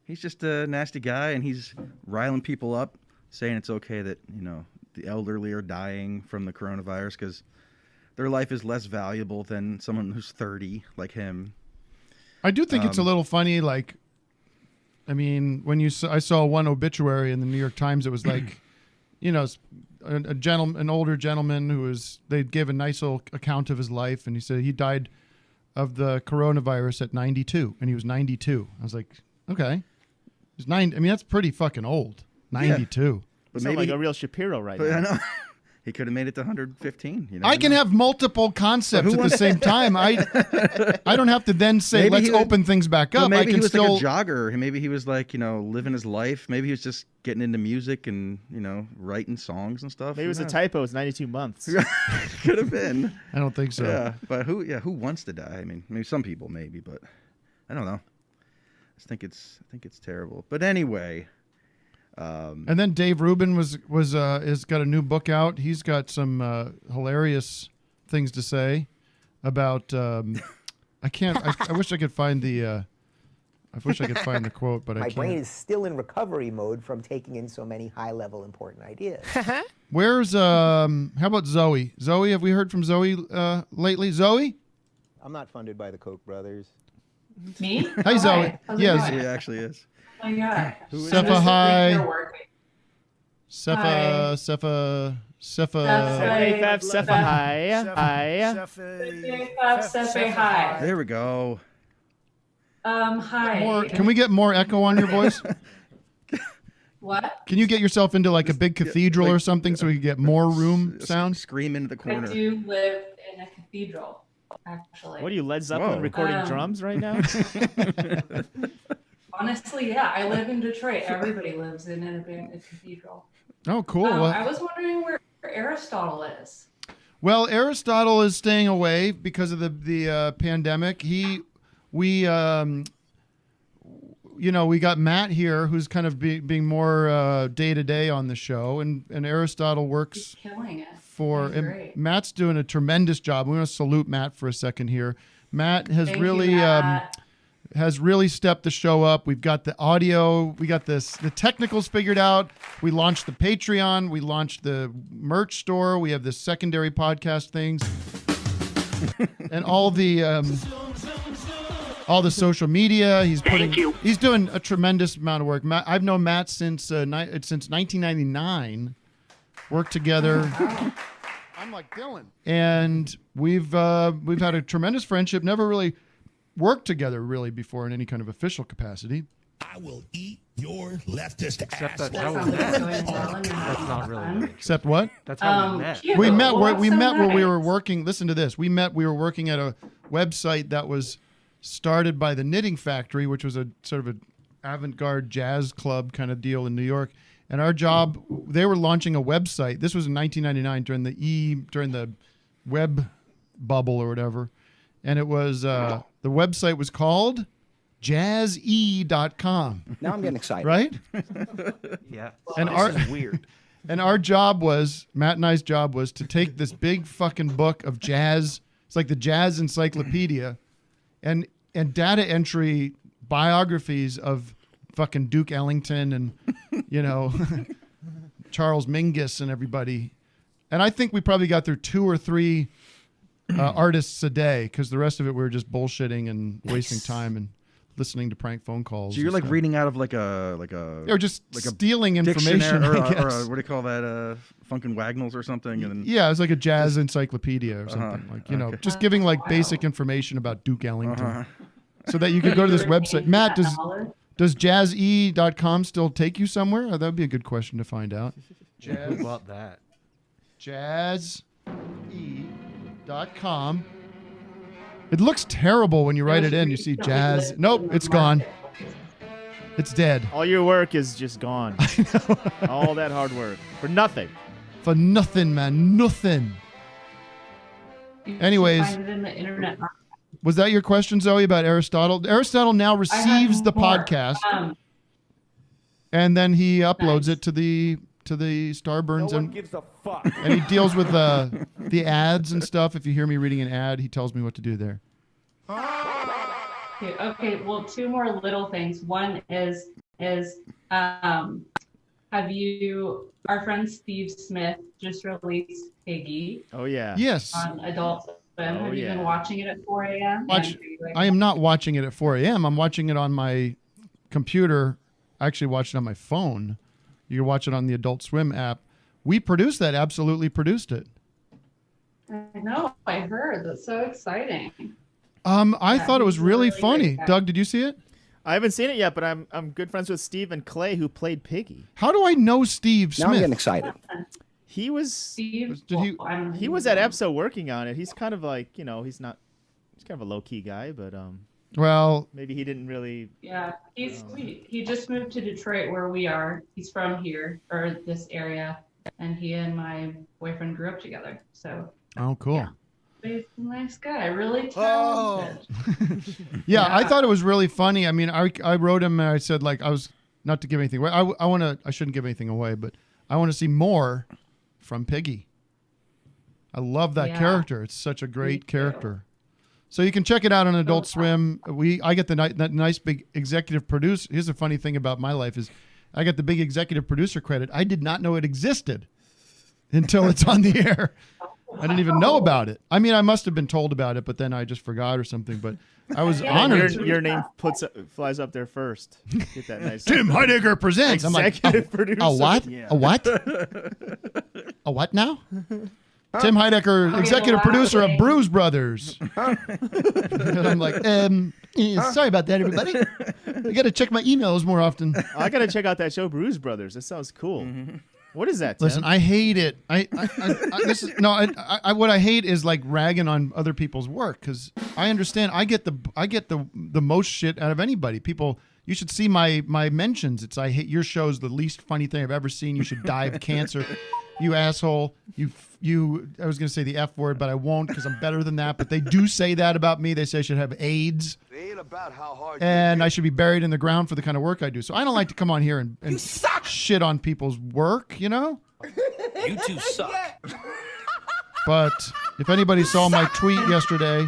he's just a nasty guy, and he's riling people up, saying it's okay that, the elderly are dying from the coronavirus because their life is less valuable than someone who's 30 like him. I do think it's a little funny, like, I mean, when I saw one obituary in the New York Times, it was like, an older gentleman they gave a nice little account of his life, and he said he died of the coronavirus at 92, and he was 92. I was like, okay. He's 90. I mean, that's pretty fucking old. 92. Yeah. But maybe like a real Shapiro right now. I know. He could have made it to 115. I can have multiple concepts at the same time. I don't have to then say, let's open things back up. Maybe I can he was still... like a jogger. Maybe he was like, living his life. Maybe he was just getting into music and, writing songs and stuff. Maybe it was a typo. It's 92 months. Could have been. I don't think so. Yeah, but who wants to die? I mean, maybe some people, maybe, but I don't know. I think it's terrible. But anyway... and then Dave Rubin has got a new book out. He's got some hilarious things to say about. I wish I could find the. I wish I could find the quote, but I can't. My brain is still in recovery mode from taking in so many high-level important ideas. Where's how about Zoe? Zoe, have we heard from Zoe lately? Zoe? I'm not funded by the Koch brothers. Me? Hi, Zoe. Yes, he actually is. Oh my God. Sepha, hi. Sepha, hi. There we go. Hi. Can we get more echo on your voice? What? Can you get yourself into like a big cathedral or something so we can get more room sound? Scream into the corner. I do live in a cathedral, actually. What are you, Led Zeppelin, recording drums right now? Honestly, yeah. I live in Detroit. Everybody lives in a cathedral. Oh, cool. I was wondering where Aristotle is. Well, Aristotle is staying away because of the pandemic. We got Matt here, who's kind of being more day to day on the show, and Aristotle works. He's killing it. And Matt's doing a tremendous job. We want to salute Matt for a second here. Matt has has really stepped the show up. We've got the audio, we got the technicals figured out. We launched the Patreon, we launched the merch store. We have the secondary podcast things, and all the social media. He's doing a tremendous amount of work. I've known Matt since 1999. Worked together. I'm like Dylan. And we've had a tremendous friendship. Never really worked together really before in any kind of official capacity. I will eat your leftist Except ass. that's how we met. That's not really. Except what? That's how we met. We met where we were working. Listen to this. We were working at a website that was started by the Knitting Factory, which was a sort of an avant-garde jazz club kind of deal in New York. And our job, they were launching a website. This was in 1999 during the web bubble or whatever. And it was the website was called jazze.com. Now I'm getting excited. Right? Yeah. And this is weird. And our job was, Matt and I's job was to take this big fucking book of jazz. It's like the Jazz Encyclopedia, and data entry biographies of fucking Duke Ellington and Charles Mingus and everybody. And I think we probably got through 2 or 3 artists a day, because the rest of it we were just bullshitting and wasting time and listening to prank phone calls. So you're and like stuff. reading out of like a Or just like stealing a information, dictionary or, I or guess. what do you call that? Funkin' Wagnalls or something. And then Yeah, it's like a jazz encyclopedia or something. Like, you know, okay. just giving like basic information about Duke Ellington. So that you could go to this website. Matt, does jazze.com still take you somewhere? That would be a good question to find out. Who bought that? Jazze.com. It looks terrible when you write it in. You see jazz. Nope, it's gone. It's dead. All your work is just gone. All that hard work for nothing. For nothing, man. Nothing. You can Anyways, find it in the internet. was that your question, Zoe, about Aristotle? Aristotle now receives the more. podcast, and then he uploads it to the Starburns, No one gives a fuck. and he deals with the ads and stuff. If you hear me reading an ad, he tells me what to do there. Okay, well, two more little things. One is have you, our friend Steve Smith just released Piggy Oh yeah. Yes. on Adult Swim. Oh, Have you yeah. been watching it at 4 a.m.? I am not watching it at 4 a.m. I'm watching it on my computer. I actually watched it on my phone. You can watch it on the Adult Swim app. We produced that, absolutely produced it. I know, I heard. That's so exciting. I thought it was really really funny. great. Doug, did you see it? I haven't seen it yet, but I'm good friends with Steve and Clay, who played Piggy. How do I know Steve Smith? Now I'm getting excited. He was Steve, he was at EPSO working on it. He's kind of like, he's kind of a low key guy, but Well, maybe he didn't really. Yeah, he's sweet. He just moved to Detroit, where we are. He's from here, or this area, and he and my boyfriend grew up together. So. Oh, cool. Yeah. He's a nice guy, really talented. Yeah, I thought it was really funny. I mean, I wrote him and I said, like, I was not to give anything away. I shouldn't give anything away, but I want to see more from Piggy. I love that character. It's such a great character. So you can check it out on Adult Swim. I get that nice big executive producer. Here's the funny thing about my life is I got the big executive producer credit. I did not know it existed until it's on the air. I didn't even know about it. I mean, I must have been told about it, but then I just forgot or something. But I was honored. Your name flies up there first. Get that nice. Tim Heidecker presents. I'm like, producer. a what? Yeah. A what? A what now? Tim Heidecker, executive producer of Bruise Brothers. And I'm like, sorry about that, everybody. I got to check my emails more often. I got to check out that show, Bruise Brothers. That sounds cool. Mm-hmm. What is that, Tim? Listen, I hate it. What I hate is like ragging on other people's work, because I understand. I get the most shit out of anybody. People, you should see my mentions. It's I hate your show's the least funny thing I've ever seen. You should die of cancer. You asshole. You. I was gonna say the F word, but I won't because I'm better than that. But they do say that about me. They say I should have AIDS. It ain't about how hard And I should be buried in the ground for the kind of work I do. So I don't like to come on here and shit on people's work, you know? You two suck. But if anybody saw my tweet yesterday,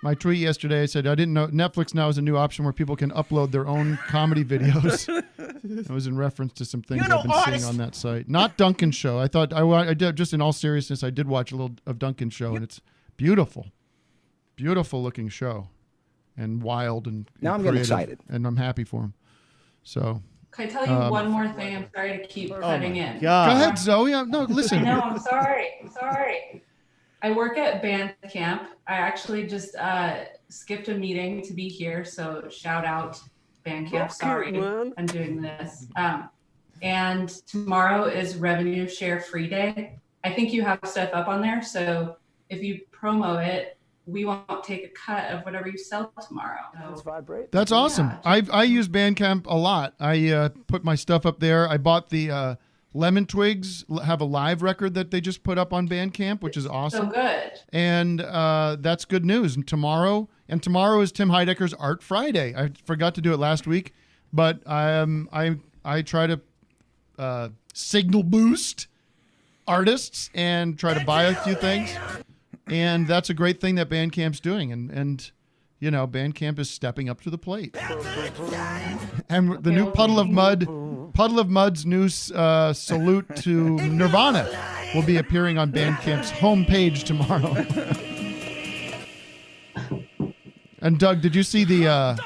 I said I didn't know Netflix now has a new option where people can upload their own comedy videos. It was in reference to some things I've been seeing on that site. Not Duncan's show. I thought I did, just in all seriousness, I did watch a little of Duncan's show, and it's beautiful. Beautiful looking show. And wild and now I'm getting excited, and I'm happy for him. So can I tell you one more thing? I'm sorry to keep cutting in. God. Go ahead, Zoe. No, listen. No, I'm sorry. I work at Bandcamp. I actually just skipped a meeting to be here, so shout out Bandcamp. Sorry, I'm doing this. And tomorrow is Revenue Share Free Day. I think you have stuff up on there, so if you promo it, we won't take a cut of whatever you sell tomorrow. That's awesome. Yeah. I use Bandcamp a lot. I put my stuff up there. I bought the Lemon Twigs have a live record that they just put up on Bandcamp, which is awesome. So good. And that's good news. And tomorrow is Tim Heidecker's Art Friday. I forgot to do it last week, but I try to signal boost artists and try to buy a few things. And that's a great thing that Bandcamp's doing. And you know, Bandcamp is stepping up to the plate. And the new Puddle of Mud's new salute to Nirvana will be appearing on Bandcamp's homepage tomorrow. And Doug, did you see the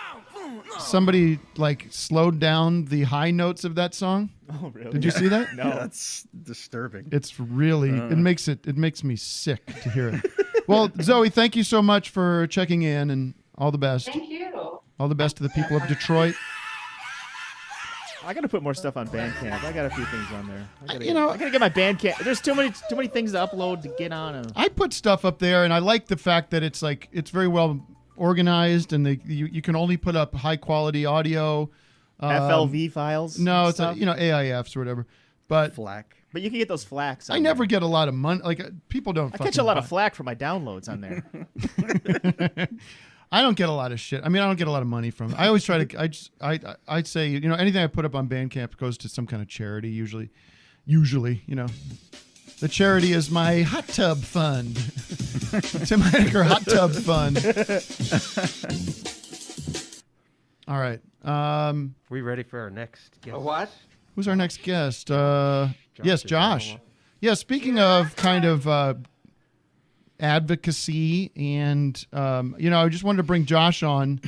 somebody like slowed down the high notes of that song. Oh, really? Did you see that? No. That's disturbing. It's really it makes me sick to hear it. Well, Zoe, thank you so much for checking in, and all the best. Thank you. All the best to the people of Detroit. I gotta put more stuff on Bandcamp. I got a few things on there. I You know- gotta get my Bandcamp. There's too many things to upload to get on. I put stuff up there, and I like the fact that it's very well organized, and you can only put up high quality audio. FLV files. No, and it's stuff. AIFs or whatever. But FLAC. But you can get those flacks. I never get a lot of money. Like people don't. I catch a lot of flack for my downloads on there. I don't get a lot of shit. I mean, I don't get a lot of money from it. I always try to. I'd say anything I put up on Bandcamp goes to some kind of charity. Usually, the charity is my hot tub fund. Tim Heidecker hot tub fund. All right. We ready for our next guest? What? Who's our next guest? Yes, Josh. Yeah, speaking of kind of advocacy, and I just wanted to bring Josh on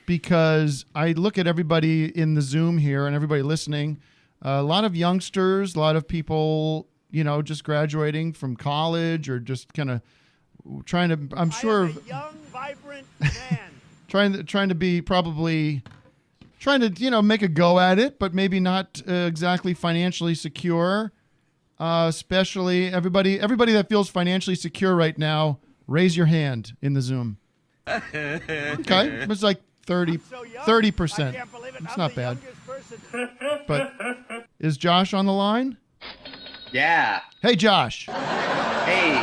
because I look at everybody in the Zoom here and everybody listening. A lot of youngsters, a lot of people, just graduating from college or just kind of trying to. I'm sure. A young, vibrant man. trying to be probably. Trying to, make a go at it, but maybe not exactly financially secure. Especially everybody that feels financially secure right now, raise your hand in the Zoom. Okay, it's like 30%. It's not bad. But is Josh on the line? Yeah. Hey, Josh. Hey.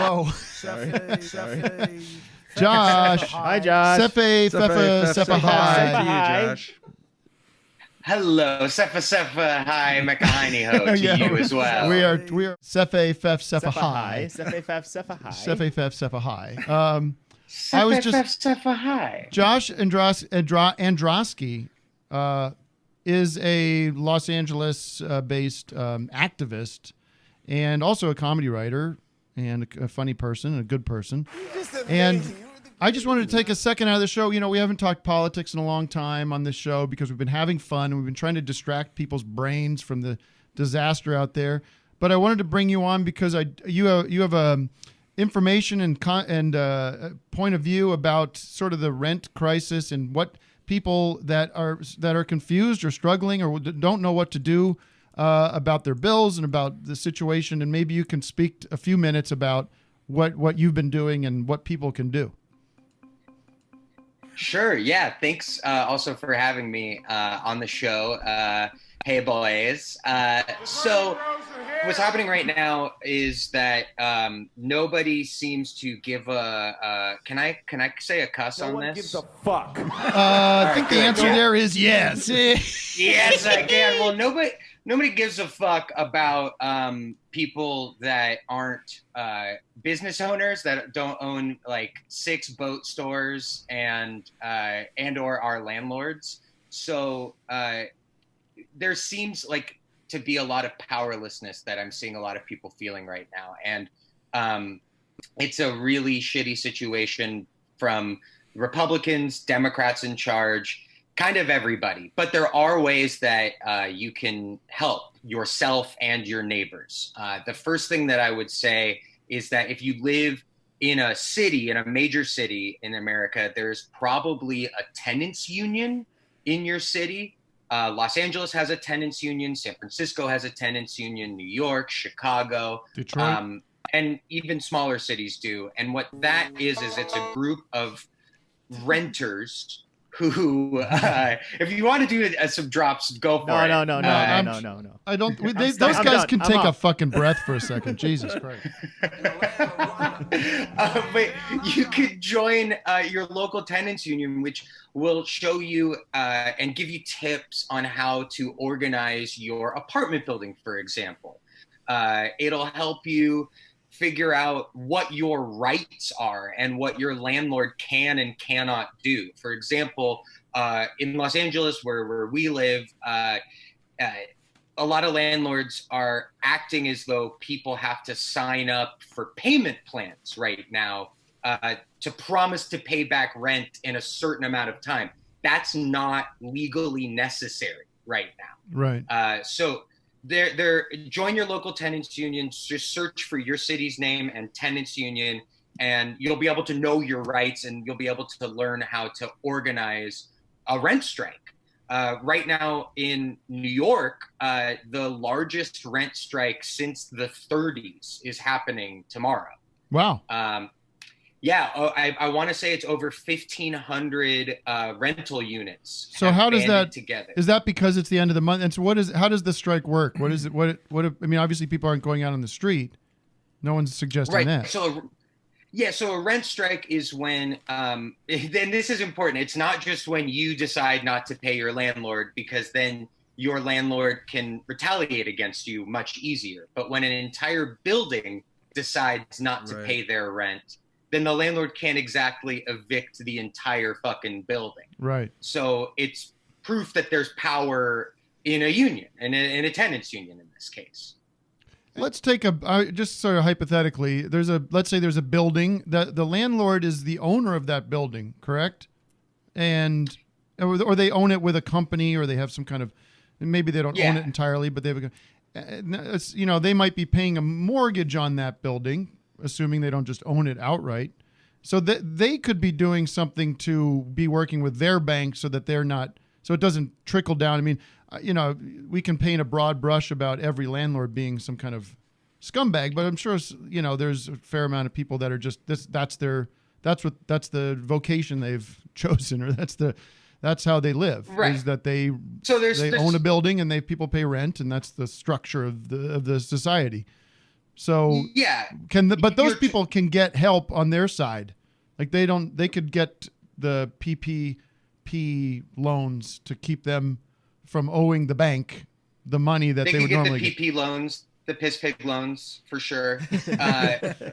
Whoa. Sorry. Josh. Hi, Josh. Sefe, Fefa, hi. Josh. Hello, Sefa, hi, Mekahini ho to you as well. We are Sefe, Fefa, hi. Sefe, Fefa, hi. Sefe, Fefa, hi. I was just Sefa, hi. Josh Androsky is a Los Angeles based activist and also a comedy writer and a funny person, a good person. And I just wanted to take a second out of the show. We haven't talked politics in a long time on this show because we've been having fun and we've been trying to distract people's brains from the disaster out there. But I wanted to bring you on because you have information and point of view about sort of the rent crisis and what people that are confused or struggling or don't know what to do about their bills and about the situation. And maybe you can speak a few minutes about what you've been doing and what people can do. Sure. Yeah. Thanks also for having me on the show. Hey, boys. So what's happening right now is that nobody seems to give a can I say a cuss on this? No one gives a fuck. I think the answer there is yes. Yes, I can. Well, nobody gives a fuck about people that aren't business owners that don't own like 6 boat stores and or are landlords. So there seems like to be a lot of powerlessness that I'm seeing a lot of people feeling right now. And it's a really shitty situation from Republicans, Democrats in charge, kind of everybody. But there are ways that you can help yourself and your neighbors. The first thing that I would say is that if you live in a city, in a major city in America, there's probably a tenants union in your city. Los Angeles has a tenants union. San Francisco has a tenants union. New York, Chicago, Detroit. and even smaller cities do. And what that is it's a group of renters who, if you want to do some drops, go for it. No. I don't. Those guys can take a fucking breath for a second. Jesus Christ. But you could join your local tenants union, which will show you and give you tips on how to organize your apartment building, for example. It'll help you figure out what your rights are and what your landlord can and cannot do. For example, in Los Angeles, where we live, a lot of landlords are acting as though people have to sign up for payment plans right now to promise to pay back rent in a certain amount of time. that's not legally necessary right now. Right. So join your local tenants union. Just search for your city's name and tenants union, and you'll be able to know your rights, and you'll be able to learn how to organize a rent strike. Right now in New York, the largest rent strike since the 30s is happening tomorrow. Wow. I want to say it's over 1,500 rental units. So how does that together? Is that because it's the end of the month? And so how does the strike work? What is it? I mean, obviously people aren't going out on the street. No one's suggesting that. So a rent strike is when, then this is important. It's not just when you decide not to pay your landlord, because then your landlord can retaliate against you much easier. But when an entire building decides not to pay their rent, then the landlord can't exactly evict the entire fucking building. Right. So it's proof that there's power in a union, in a tenants union in this case. Let's take just sort of hypothetically, let's say there's a building that the landlord is the owner of that building, correct? Or they own it with a company, or they have some kind of, maybe they don't own it entirely, but they have they might be paying a mortgage on that building, assuming they don't just own it outright. So they could be doing something to be working with their bank so that so it doesn't trickle down. I mean, we can paint a broad brush about every landlord being some kind of scumbag, but I'm sure, there's a fair amount of people that are just that's the vocation they've chosen, or that's how they live. Right. Is that they own a building and people pay rent, and that's the structure of the society. So but those people can get help on their side. Like they could get the PPP loans to keep them from owing the bank the money that they would normally get. The PP loans, the piss pig loans, for sure. But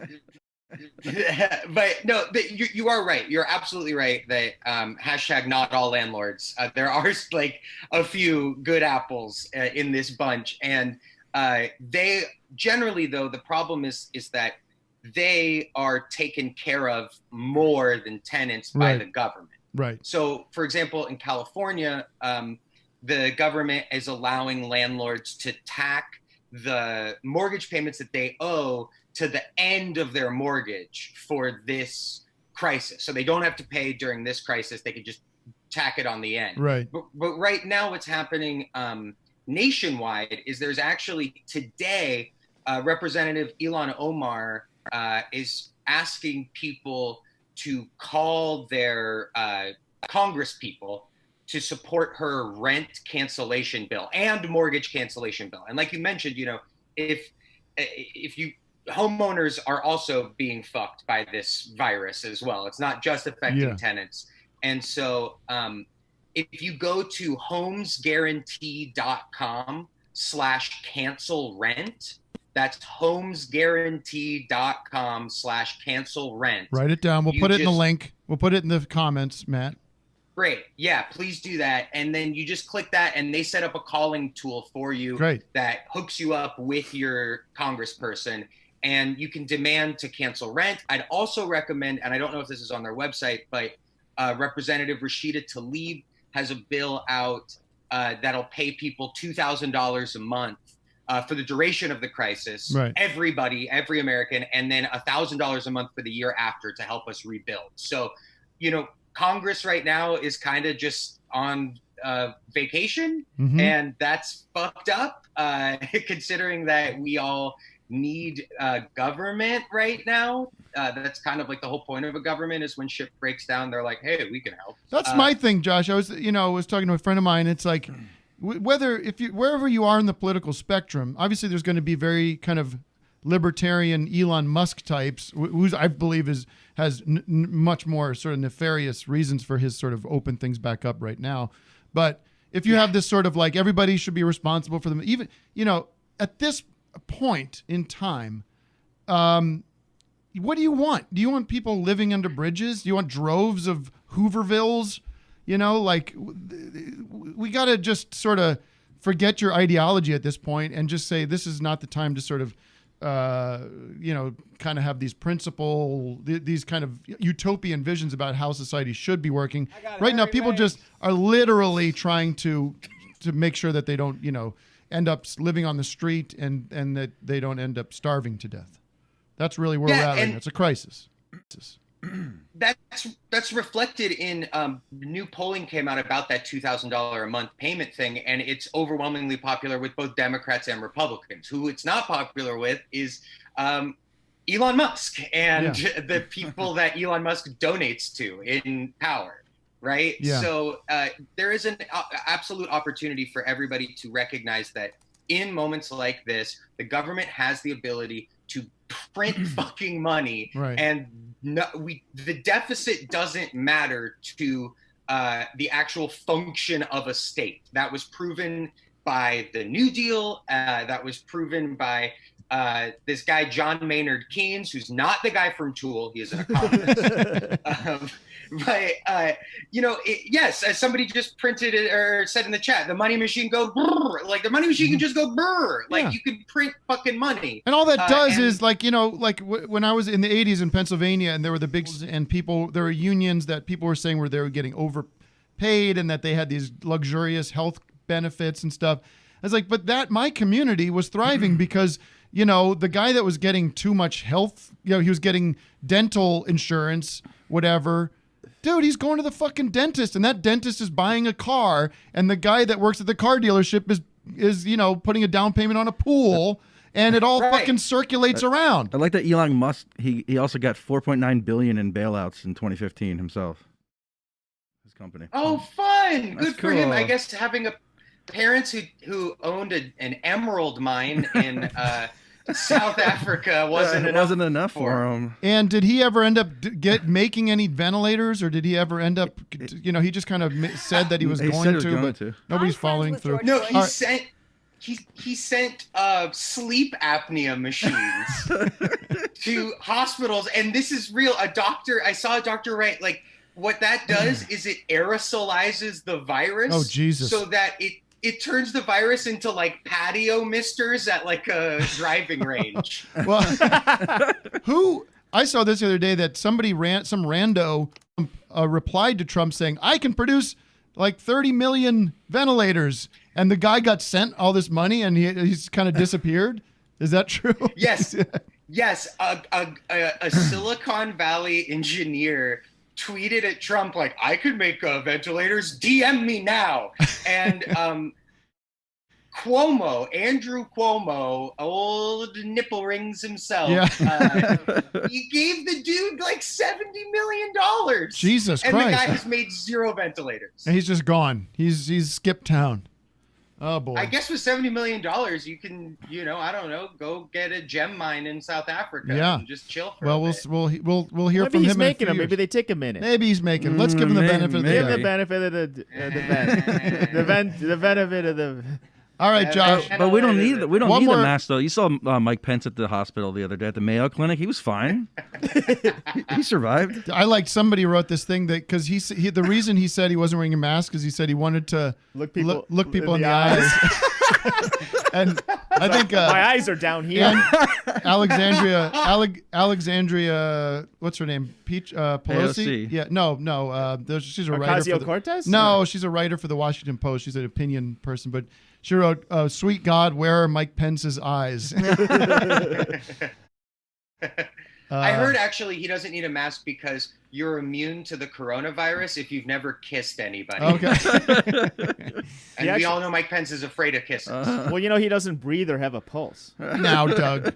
no, you are right. You're absolutely right that hashtag not all landlords. There are like a few good apples in this bunch, and they generally, though, the problem is that they are taken care of more than tenants by the government. Right. So, for example, in California, the government is allowing landlords to tack the mortgage payments that they owe to the end of their mortgage for this crisis. So they don't have to pay during this crisis. They could just tack it on the end. Right. But right now what's happening nationwide is there's actually today, Representative Ilhan Omar is asking people to call their Congress people to support her rent cancellation bill and mortgage cancellation bill. And like you mentioned, if homeowners are also being fucked by this virus as well. It's not just affecting tenants. And so if you go to homesguarantee.com/cancel rent, that's homesguarantee.com/cancel rent. Write it down. We'll put it in the link. We'll put it in the comments, Matt. Great. Yeah, please do that. And then you just click that, and they set up a calling tool for you that hooks you up with your congressperson, and you can demand to cancel rent. I'd also recommend, and I don't know if this is on their website, but Representative Rashida Tlaib has a bill out that'll pay people $2,000 a month for the duration of the crisis. Right. Everybody, every American, and then $1,000 a month for the year after to help us rebuild. So, Congress right now is kind of just on vacation, and that's fucked up, considering that we all need government right now. That's kind of like the whole point of a government is when shit breaks down, they're like, hey, we can help. That's my thing, Josh. I was talking to a friend of mine. It's like, wherever you are in the political spectrum, obviously there's going to be very kind of libertarian Elon Musk types, who I believe has much more sort of nefarious reasons for his sort of open things back up right now. But if you have this sort of like everybody should be responsible for them, even at this point in time, what do you want? Do you want people living under bridges? Do you want droves of Hoovervilles? We got to just sort of forget your ideology at this point and just say this is not the time to sort of kind of have these these kind of utopian visions about how society should be working. Right now, people just are literally trying to make sure that they don't, end up living on the street and that they don't end up starving to death. That's really where we're at right now. It's a crisis. That's reflected in new polling came out about that $2,000 a month payment thing, and it's overwhelmingly popular with both Democrats and Republicans. Who it's not popular with is Elon Musk and the people that Elon Musk donates to in power, right? Yeah. So there is an absolute opportunity for everybody to recognize that in moments like this, the government has the ability to print fucking money, right. And the deficit doesn't matter to the actual function of a state. That was proven by the New Deal. That was proven by this guy, John Maynard Keynes, who's not the guy from Tool. He is an economist. Yes, as somebody just printed it or said in the chat, the money machine go brrr. Like the money machine can just go brrr. Like you can print fucking money. And all that does is when I was in the 80s in Pennsylvania and there were the big and there were unions that people were saying they were getting overpaid and that they had these luxurious health benefits and stuff. I was like, but my community was thriving because the guy that was getting too much health, he was getting dental insurance, whatever. Dude, he's going to the fucking dentist, and that dentist is buying a car, and the guy that works at the car dealership is putting a down payment on a pool, and it all fucking circulates around. I like that Elon Musk. He also got $4.9 billion in bailouts in 2015 himself. His company. Oh, fun! That's Good for him. cool. I guess having parents who owned an emerald mine in South Africa wasn't enough for him. And did he ever end up making any ventilators, or did he ever end up? He just kind of said that he was going to. Nobody's following through. No, he sent sleep apnea machines to hospitals, and this is real. I saw a doctor write what that does is it aerosolizes the virus. Oh, Jesus. So that it turns the virus into patio misters at a driving range. Well, I saw this the other day that some rando replied to Trump saying, I can produce 30 million ventilators. And the guy got sent all this money and he's kind of disappeared. Is that true? Yes. Yes. A Silicon Valley engineer tweeted at Trump I could make ventilators, DM me now. And Andrew Cuomo, old nipple rings himself, he gave the dude $70 million. Jesus Christ. And the guy has made 0 ventilators. And he's just gone. He's skipped town. Oh boy. I guess with $70 million, you can, I don't know, go get a gem mine in South Africa and just chill for a bit. We'll hear from him. Maybe he's making them. Maybe they take a minute. Maybe he's making them. Let's give him the benefit of the Give him the benefit of the benefit of the. All right, Josh. But we don't need the mask though. You saw Mike Pence at the hospital the other day at the Mayo Clinic. He was fine. he survived. I liked somebody wrote this thing that because the reason he said he wasn't wearing a mask is he said he wanted to look people in the eyes. And I think my eyes are down here. Alexandria, what's her name? Pelosi. AOC. Yeah, no. She's a writer. Ocasio-Cortez? No, she's a writer for the Washington Post. She's an opinion person, but she wrote, "Sweet God, where are Mike Pence's eyes?" I heard actually he doesn't need a mask because you're immune to the coronavirus if you've never kissed anybody. Okay. And we all know Mike Pence is afraid of kisses. Well, he doesn't breathe or have a pulse. Now, Doug.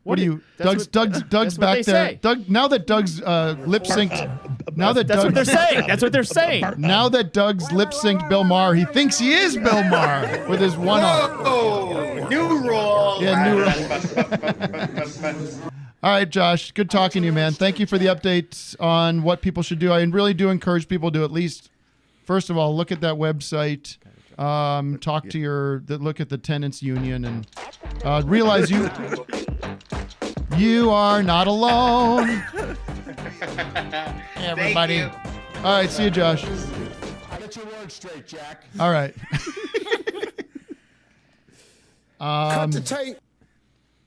What do you? Doug's back there. Doug. Now that Doug's lip synced. That's what they're saying. That's what they're saying. Now that Doug's lip synced Bill Maher, he thinks he is Bill Maher with his one arm. Oh, new rule. Yeah, new rule. All right, Josh. Good talking to you, man. Thank you for the updates on what people should do. I really do encourage people to at least, first of all, look at that website. Talk to look at the tenants union and realize you are not alone. Hey, everybody. Thank you. All right, see you, Josh. Get your words straight, Jack. All right. Cut the tape.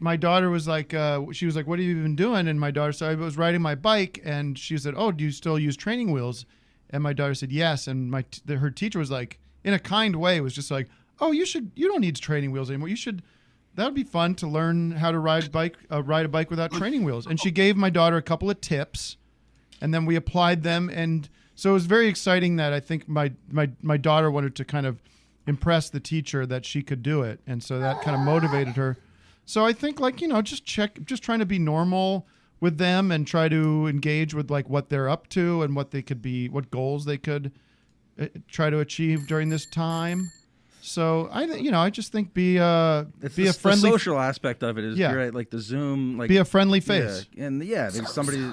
my daughter was like, she was like, what have you been doing? And my daughter said, I was riding my bike. And she said, oh, do you still use training wheels? And my daughter said, yes. And her teacher was like, in a kind way, was just like, oh, you don't need training wheels anymore. That would be fun to learn how to ride a bike without training wheels. And she gave my daughter a couple of tips, and then we applied them. And so it was very exciting that I think my daughter wanted to kind of impress the teacher that she could do it. And so that kind of motivated her. So I think just trying to be normal with them and try to engage with like what they're up to and what goals they could try to achieve during this time. So I just think be a friendly. The social aspect of it is great, like the Zoom, like be a friendly face, and there's somebody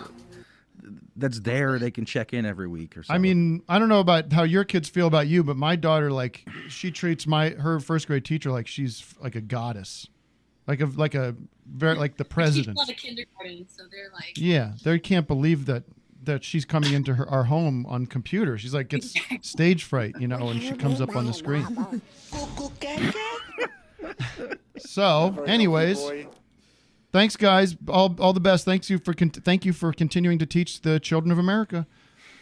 that's there they can check in every week or something. I mean, I don't know about how your kids feel about you, but my daughter, like, she treats her first grade teacher like she's like a goddess, like the president. She's not a kindergarten, so they're like. Yeah, they can't believe that she's coming into our home on computer. She's like gets stage fright, when she comes up on the screen. So, anyways, thanks guys, all the best. Thank you for continuing to teach the children of America.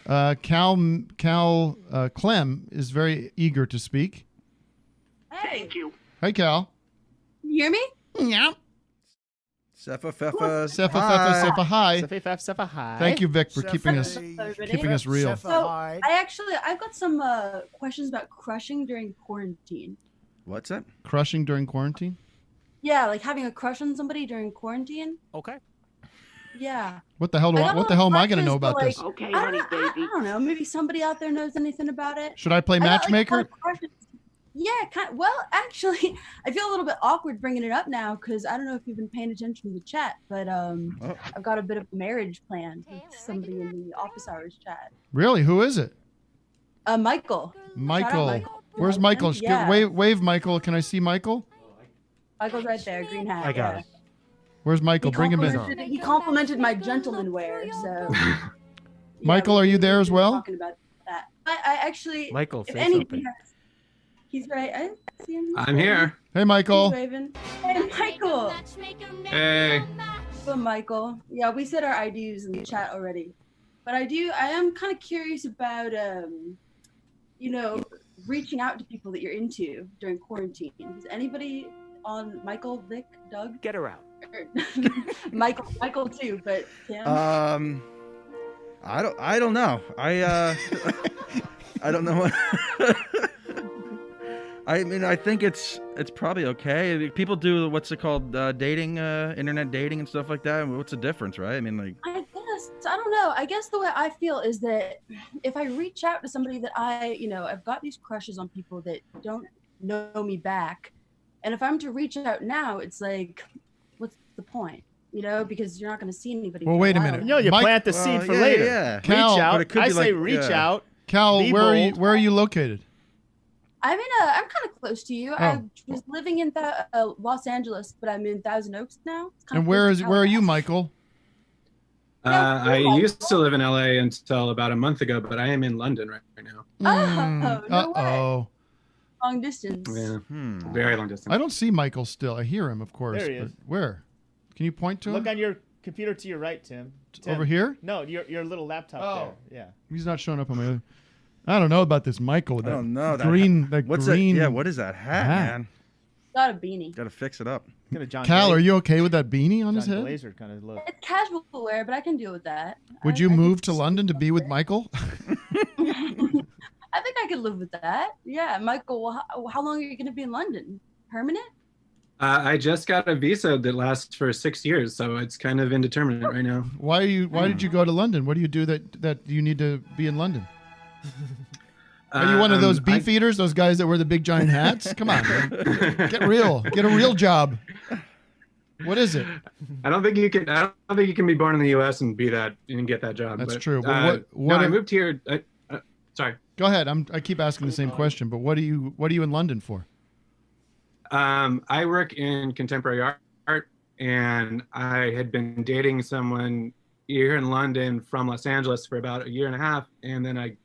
Clem is very eager to speak. Hey. Thank you. Hey, Cal. You hear me? Yeah. Sepha Fefa. Hi. Hi. Thank you, Vic, for keeping us real. So I've got some questions about crushing during quarantine. What's that? Crushing during quarantine? Yeah, like having a crush on somebody during quarantine. Okay. Yeah. What the hell am I going to know about this? Okay, honey, baby. I don't know. Maybe somebody out there knows anything about it. Should I play matchmaker? Yeah, well, actually, I feel a little bit awkward bringing it up now because I don't know if you've been paying attention to the chat, but I've got a bit of a marriage planned with somebody in the office hours chat. Really? Who is it? Michael. Michael. Where's Michael? Yeah. Wave, Michael. Can I see Michael? Michael's right there, green hat. I got it. Where's Michael? Bring him in. He complimented my gentleman wear, so. Michael, are you there as well? Talking about that. I actually. Michael, if say anything, something. He's right. I see him. I'm here. Hey, Michael. He's waving. Hey, Michael. Hey. Hello, Michael. Yeah, we said our IDs in the chat already, but I am kind of curious about reaching out to people that you're into during quarantine. Is anybody on Michael, Vic, Doug? Get her out. Michael too, but Tim. I don't know. I don't know what. I mean, I think it's probably okay. People do what's it called, dating, internet dating and stuff like that. What's the difference, right? I mean, like. I don't know. I guess the way I feel is that if I reach out to somebody that I've got these crushes on people that don't know me back, and if I'm to reach out now, it's like, what's the point? Because you're not going to see anybody. Well, wait a minute. You plant the seed for later. Yeah. Cal, reach out. I say reach out. Cal, where are you located? I'm kind of close to you. I was living in Los Angeles, but I'm in Thousand Oaks now. And where are you, Michael? I used to live in LA until about a month ago, but I am in London right now. No way. Long distance. Yeah, very long distance. I don't see Michael still. I hear him, of course. There he is. Where? Can you point to him? Look on your computer to your right, Tim. Over here? No, your little laptop there. Yeah. He's not showing up on my other. I don't know about this Michael with that green. What's green? That? Yeah, what is that hat, man? Got a beanie. Got to fix it up. Cal, are you okay with that beanie on his head? Glazer kind of look. It's casual wear, but I can deal with that. Would you move to London to be with Michael? I think I could live with that. Yeah, Michael. How long are you going to be in London? Permanent? I just got a visa that lasts for 6 years, so it's kind of indeterminate right now. Why did you go to London? What do you do that you need to be in London? Are you one of those beef eaters? Those guys that wear the big giant hats? Come on, man. Get real. Get a real job. What is it? I don't think you can be born in the U.S. and get that job. That's but, true. But I moved here. Sorry. Go ahead. I keep asking the same question, but what are you in London for? I work in contemporary art, and I had been dating someone here in London from Los Angeles for about 1.5 years, and then I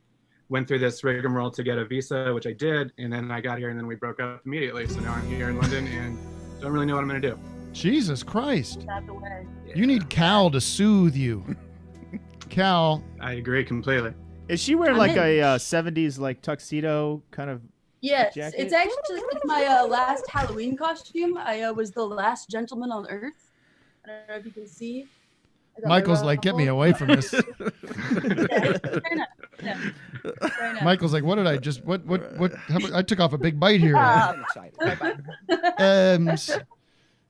went through this rigmarole to get a visa, which I did, and then I got here, and then we broke up immediately. So now I'm here in London and don't really know what I'm going to do. Jesus Christ. Get out of the way. You need Cal to soothe you. Cal. I agree completely. Is she wearing like a 70s like tuxedo kind of Yes, jacket? it's actually my last Halloween costume. I was the last gentleman on Earth. I don't know if you can see. Michael's like, get me away from this. Michael's like, what did I just, what, I took off a big bite here.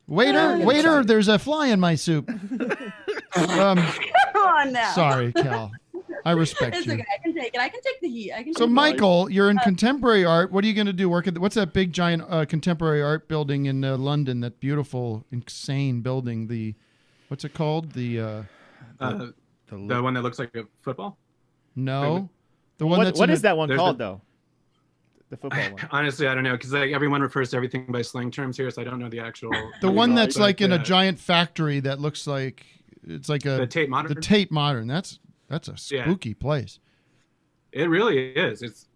Waiter, there's a fly in my soup. Come on now. Sorry, Cal. I respect It's you. okay. I can take it. I can take the heat. So, Michael, you're in contemporary art. What are you going to do? What's that big, giant contemporary art building in London? That beautiful, insane building. What's it called? The one that looks like a football? No. The one what is that one called, though? The football one. Honestly, I don't know, because like everyone refers to everything by slang terms here, so I don't know the actual. The one that's like in a giant factory that looks like it's like a the Tate Modern. The Tate Modern. That's a spooky place. It really is. It's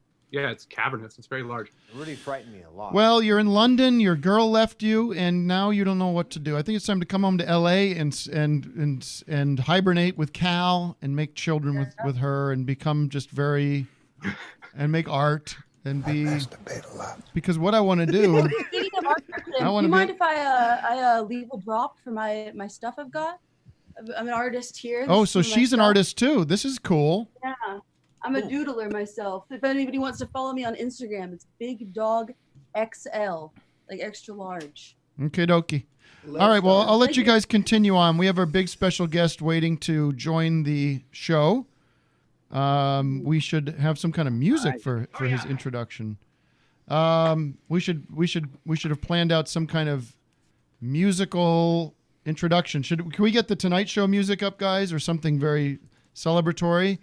cavernous. It's very large. It really frightened me a lot. Well, you're in London. Your girl left you, and now you don't know what to do. I think it's time to come home to L.A. and hibernate with Cal and make children with her and become just very and make art and be. Because what I want to do. Speaking of art, do you mind if I leave a drop for my stuff I've got? I'm an artist here. Oh, so she's an artist too. This is cool. Yeah. I'm a doodler myself. If anybody wants to follow me on Instagram, it's Big Dog XL, like extra large. Okay, dokie. All right, well, I'll let you guys continue on. We have our big special guest waiting to join the show. We should have some kind of music for his introduction. We should have planned out some kind of musical introduction. Can we get the Tonight Show music up, guys, or something very celebratory?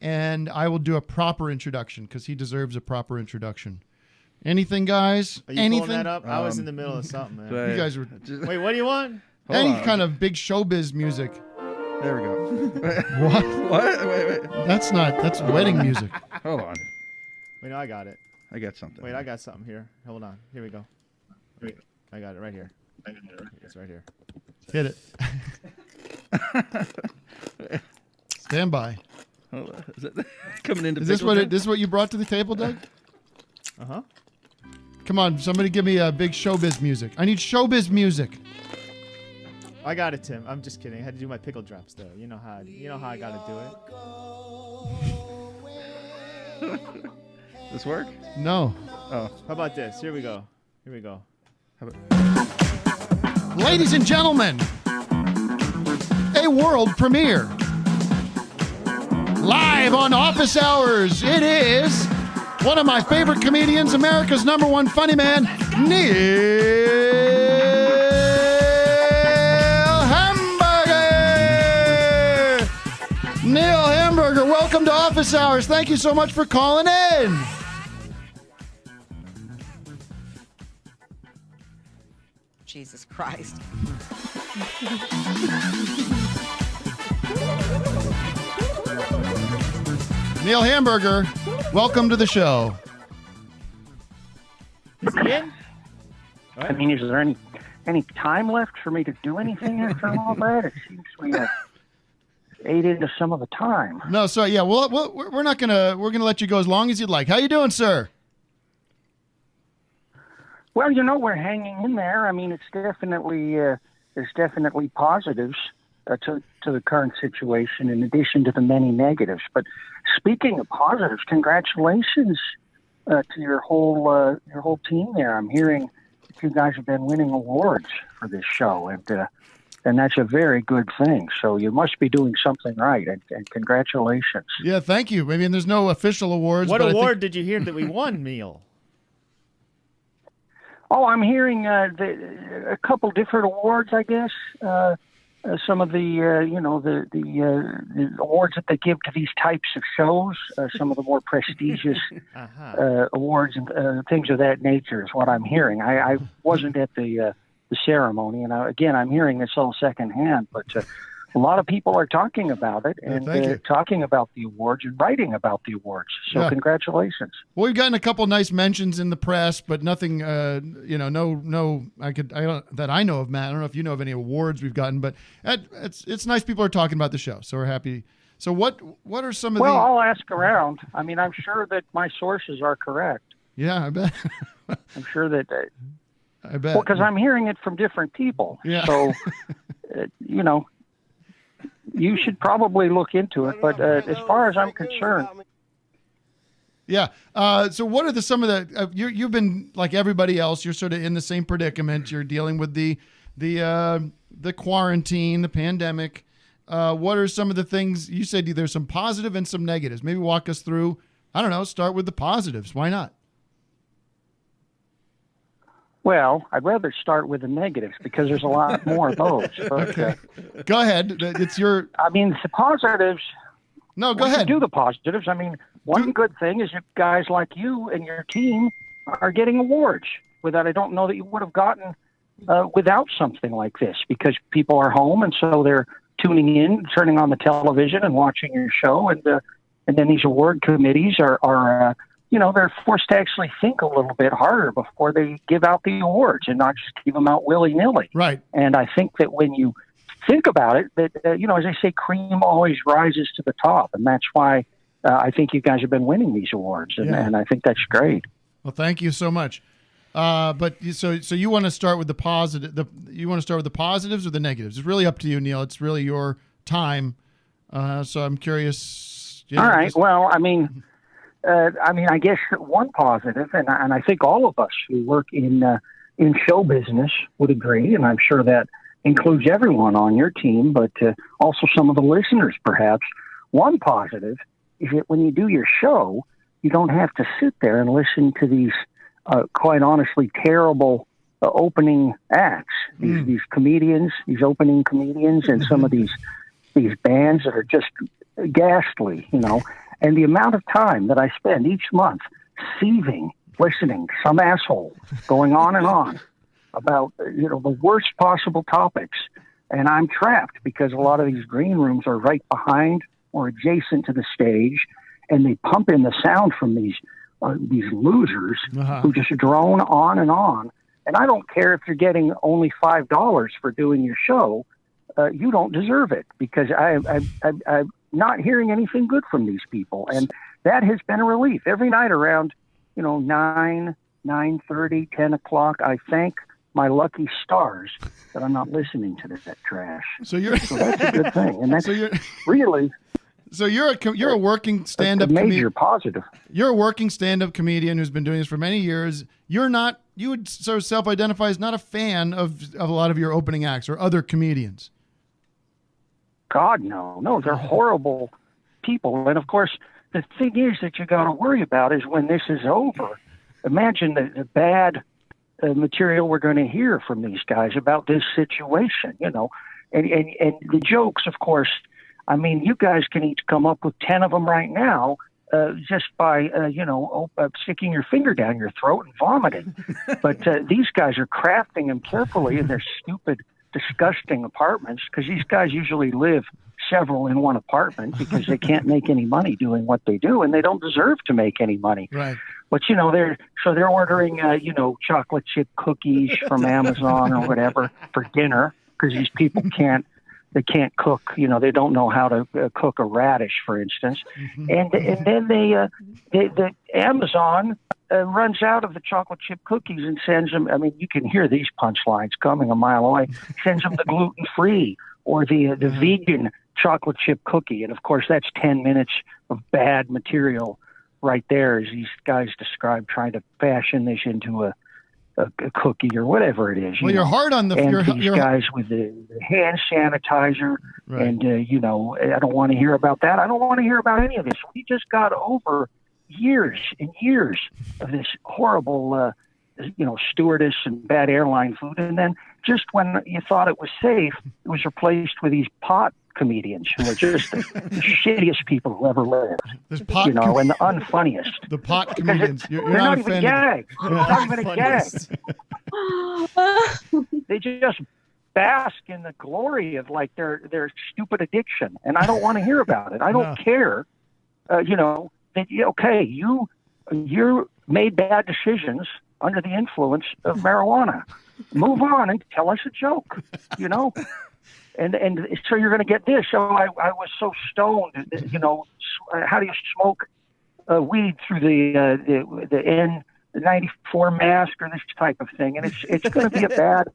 And I will do a proper introduction because he deserves a proper introduction. Anything, guys? Are you Anything? pulling that up? I was in the middle of something, man. You guys were. Wait, what do you want? Any kind of big showbiz music. There we go. What? What? Wait. That's wedding music. Hold on. Wait, no, I got it. I got something. Wait, I got something here. Hold on. Here we go. Wait, I got it right here. It's right here. Hit it. Stand by. Hold on. Is it coming into? Is this what you brought to the table, Doug? Uh-huh. Come on, somebody give me a big showbiz music. I need showbiz music. I got it, Tim. I'm just kidding. I had to do my pickle drops though. You know how I gotta do it. This work? No. Oh. How about this? Here we go. Ladies and gentlemen, a world premiere. Live on Office Hours, it is one of my favorite comedians, America's #1 funny man, Neil Hamburger. Neil Hamburger, welcome to Office Hours. Thank you so much for calling in. Jesus Christ. Neil Hamburger, welcome to the show. Is he in? I mean, is there any time left for me to do anything after all that? It seems we ate into some of the time. No, so yeah, we're not gonna let you go as long as you'd like. How you doing, sir? Well, we're hanging in there. I mean, it's definitely positives to the current situation, in addition to the many negatives. But speaking of positives, congratulations to your whole team there. I'm hearing that you guys have been winning awards for this show, and that's a very good thing. So you must be doing something right, and congratulations. Yeah, thank you. I mean, there's no official awards. What award did you hear that we won, Neil? Oh, I'm hearing a couple different awards, I guess. Some of the awards that they give to these types of shows, some of the more prestigious awards and things of that nature is what I'm hearing. I wasn't at the ceremony, and I'm hearing this all secondhand. But a lot of people are talking about it and talking about the awards and writing about the awards. So congratulations. Well, we've gotten a couple nice mentions in the press, but nothing, that I know of, Matt. I don't know if you know of any awards we've gotten, but it's nice people are talking about the show. So we're happy. So what are some of Well, I'll ask around. I mean, I'm sure that my sources are correct. Yeah, I bet. I'm sure that. I bet. Well, because I'm hearing it from different people. Yeah. So, you should probably look into it. But as far as I'm concerned. Yeah. So what are some of the you've been like everybody else. You're sort of in the same predicament. You're dealing with the quarantine, the pandemic. What are some of the things you said? There's some positive and some negatives. Maybe walk us through. I don't know. Start with the positives. Why not? Well, I'd rather start with the negatives because there's a lot more of those. But, okay. Go ahead. It's your. I mean, the positives. No, go ahead. Do the positives. I mean, one good thing is that guys like you and your team are getting awards that I don't know that you would have gotten without something like this, because people are home and so they're tuning in, turning on the television and watching your show, and then these award committees are they're forced to actually think a little bit harder before they give out the awards and not just give them out willy-nilly. Right. And I think that when you think about it, that, as I say, cream always rises to the top. And that's why I think you guys have been winning these awards. And I think that's great. Well, thank you so much. But so you want to start with the positive, you want to start with the positives or the negatives? It's really up to you, Neil. It's really your time. So I'm curious. All right. Well, I mean, I guess one positive, and I think all of us who work in show business would agree, and I'm sure that includes everyone on your team, but also some of the listeners, perhaps. One positive is that when you do your show, you don't have to sit there and listen to these, quite honestly, terrible opening acts. These comedians, these opening comedians, and some of these bands that are just ghastly, And the amount of time that I spend each month seething, listening to some asshole going on and on about, the worst possible topics. And I'm trapped because a lot of these green rooms are right behind or adjacent to the stage, and they pump in the sound from these losers who just drone on and on. And I don't care if you're getting only $5 for doing your show. You don't deserve it, because I'm not hearing anything good from these people. And that has been a relief. Every night around, 9, 9:30, 10 o'clock, I thank my lucky stars that I'm not listening to that trash. So that's a good thing. And that's really... So you're a working stand-up major positive. You're a working stand-up comedian who's been doing this for many years. You would sort of self-identify as not a fan of a lot of your opening acts or other comedians. God, no, they're horrible people. And of course, the thing is that you got to worry about is when this is over. Imagine the bad material we're going to hear from these guys about this situation, and the jokes, of course. I mean, you guys can each come up with 10 of them right now, just by sticking your finger down your throat and vomiting. But these guys are crafting them carefully in their stupid, disgusting apartments, because these guys usually live several in one apartment because they can't make any money doing what they do, and they don't deserve to make any money. Right. But they're ordering chocolate chip cookies from Amazon or whatever for dinner, because these people can't cook. They don't know how to cook a radish, for instance. And then the Amazon runs out of the chocolate chip cookies and sends them. I mean, you can hear these punchlines coming a mile away. Sends them the gluten-free or the vegan chocolate chip cookie. And of course, that's 10 minutes of bad material right there, as these guys describe trying to fashion this into a cookie or whatever it is. Well, you're hard on these guys with the hand sanitizer, right. And I don't want to hear about that. I don't want to hear about any of this. We just got over years and years of this horrible, stewardess and bad airline food, and then just when you thought it was safe, it was replaced with these pot comedians who are just the shittiest people who ever lived. And the unfunniest. The pot comedians. You're they're not even gags. They're not even a gag. They just bask in the glory of like their stupid addiction, and I don't want to hear about it. I don't care. You know, that okay, you made bad decisions under the influence of marijuana. Move on and tell us a joke, you know. And so you're going to get this. Oh, I was so stoned. You know, how do you smoke weed through the N94 mask or this type of thing? And it's going to be a bad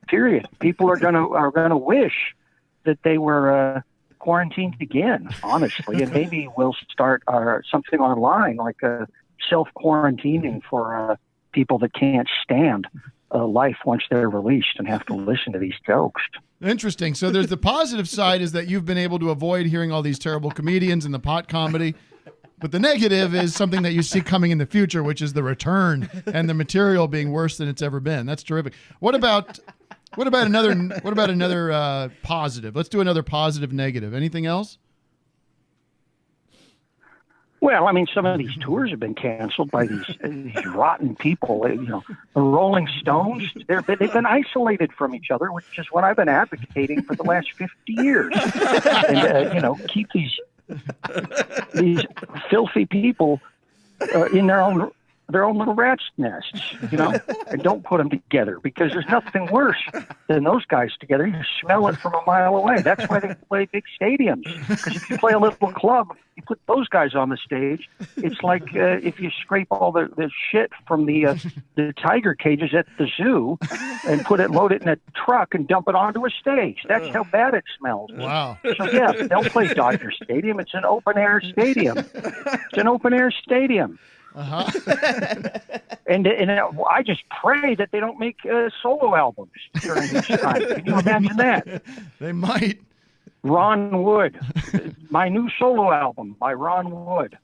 period. People are going to wish that they were quarantined again, honestly, and maybe we'll start something online like self-quarantining for people that can't stand life once they're released and have to listen to these jokes. Interesting. So there's the positive side is that you've been able to avoid hearing all these terrible comedians and the pot comedy. But the negative is something that you see coming in the future, which is the return and the material being worse than it's ever been. That's terrific. What about another positive? Let's do another positive negative. Anything else? Well, I mean, some of these tours have been canceled by these rotten people. You know, the Rolling Stones, they've been isolated from each other, which is what I've been advocating for the last 50 years. And, you know, keep these filthy people in their own little rat's nests, you know, and don't put them together because there's nothing worse than those guys together. You smell it from a mile away. That's why they play big stadiums. Because if you play a little club, you put those guys on the stage. It's like if you scrape all the shit from the tiger cages at the zoo and load it in a truck and dump it onto a stage. That's how bad it smells. Wow. So yeah, they'll play Dodger Stadium. It's an open air stadium. It's an open air stadium. And I just pray that they don't make solo albums during this time. Can you imagine that? They might. Ron Wood, my new solo album by Ron Wood.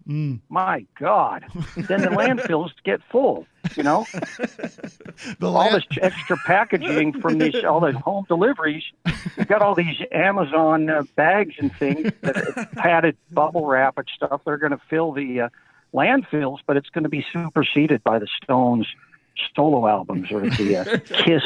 My God. Then the landfills get full, you know? All this extra packaging from all the home deliveries. You've got all these Amazon bags and things, padded bubble wrap and stuff. They're going to fill the landfills, but it's going to be superseded by the Stones solo albums or the Kiss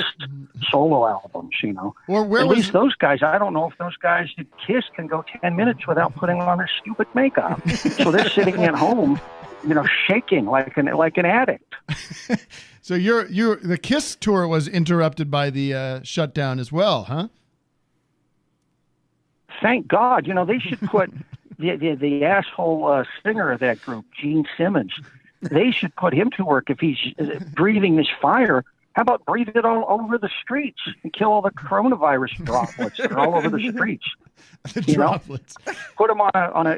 solo albums, you know. At least those guys, I don't know if those guys at Kiss can go 10 minutes without putting on their stupid makeup. So they're sitting at home, you know, shaking like an addict. So the Kiss tour was interrupted by the shutdown as well, huh? Thank God. You know, they should put the asshole singer of that group, Gene Simmons, they should put him to work if he's breathing this fire. How about breathe it all over the streets and kill all the coronavirus droplets that are all over the streets? The droplets. Put him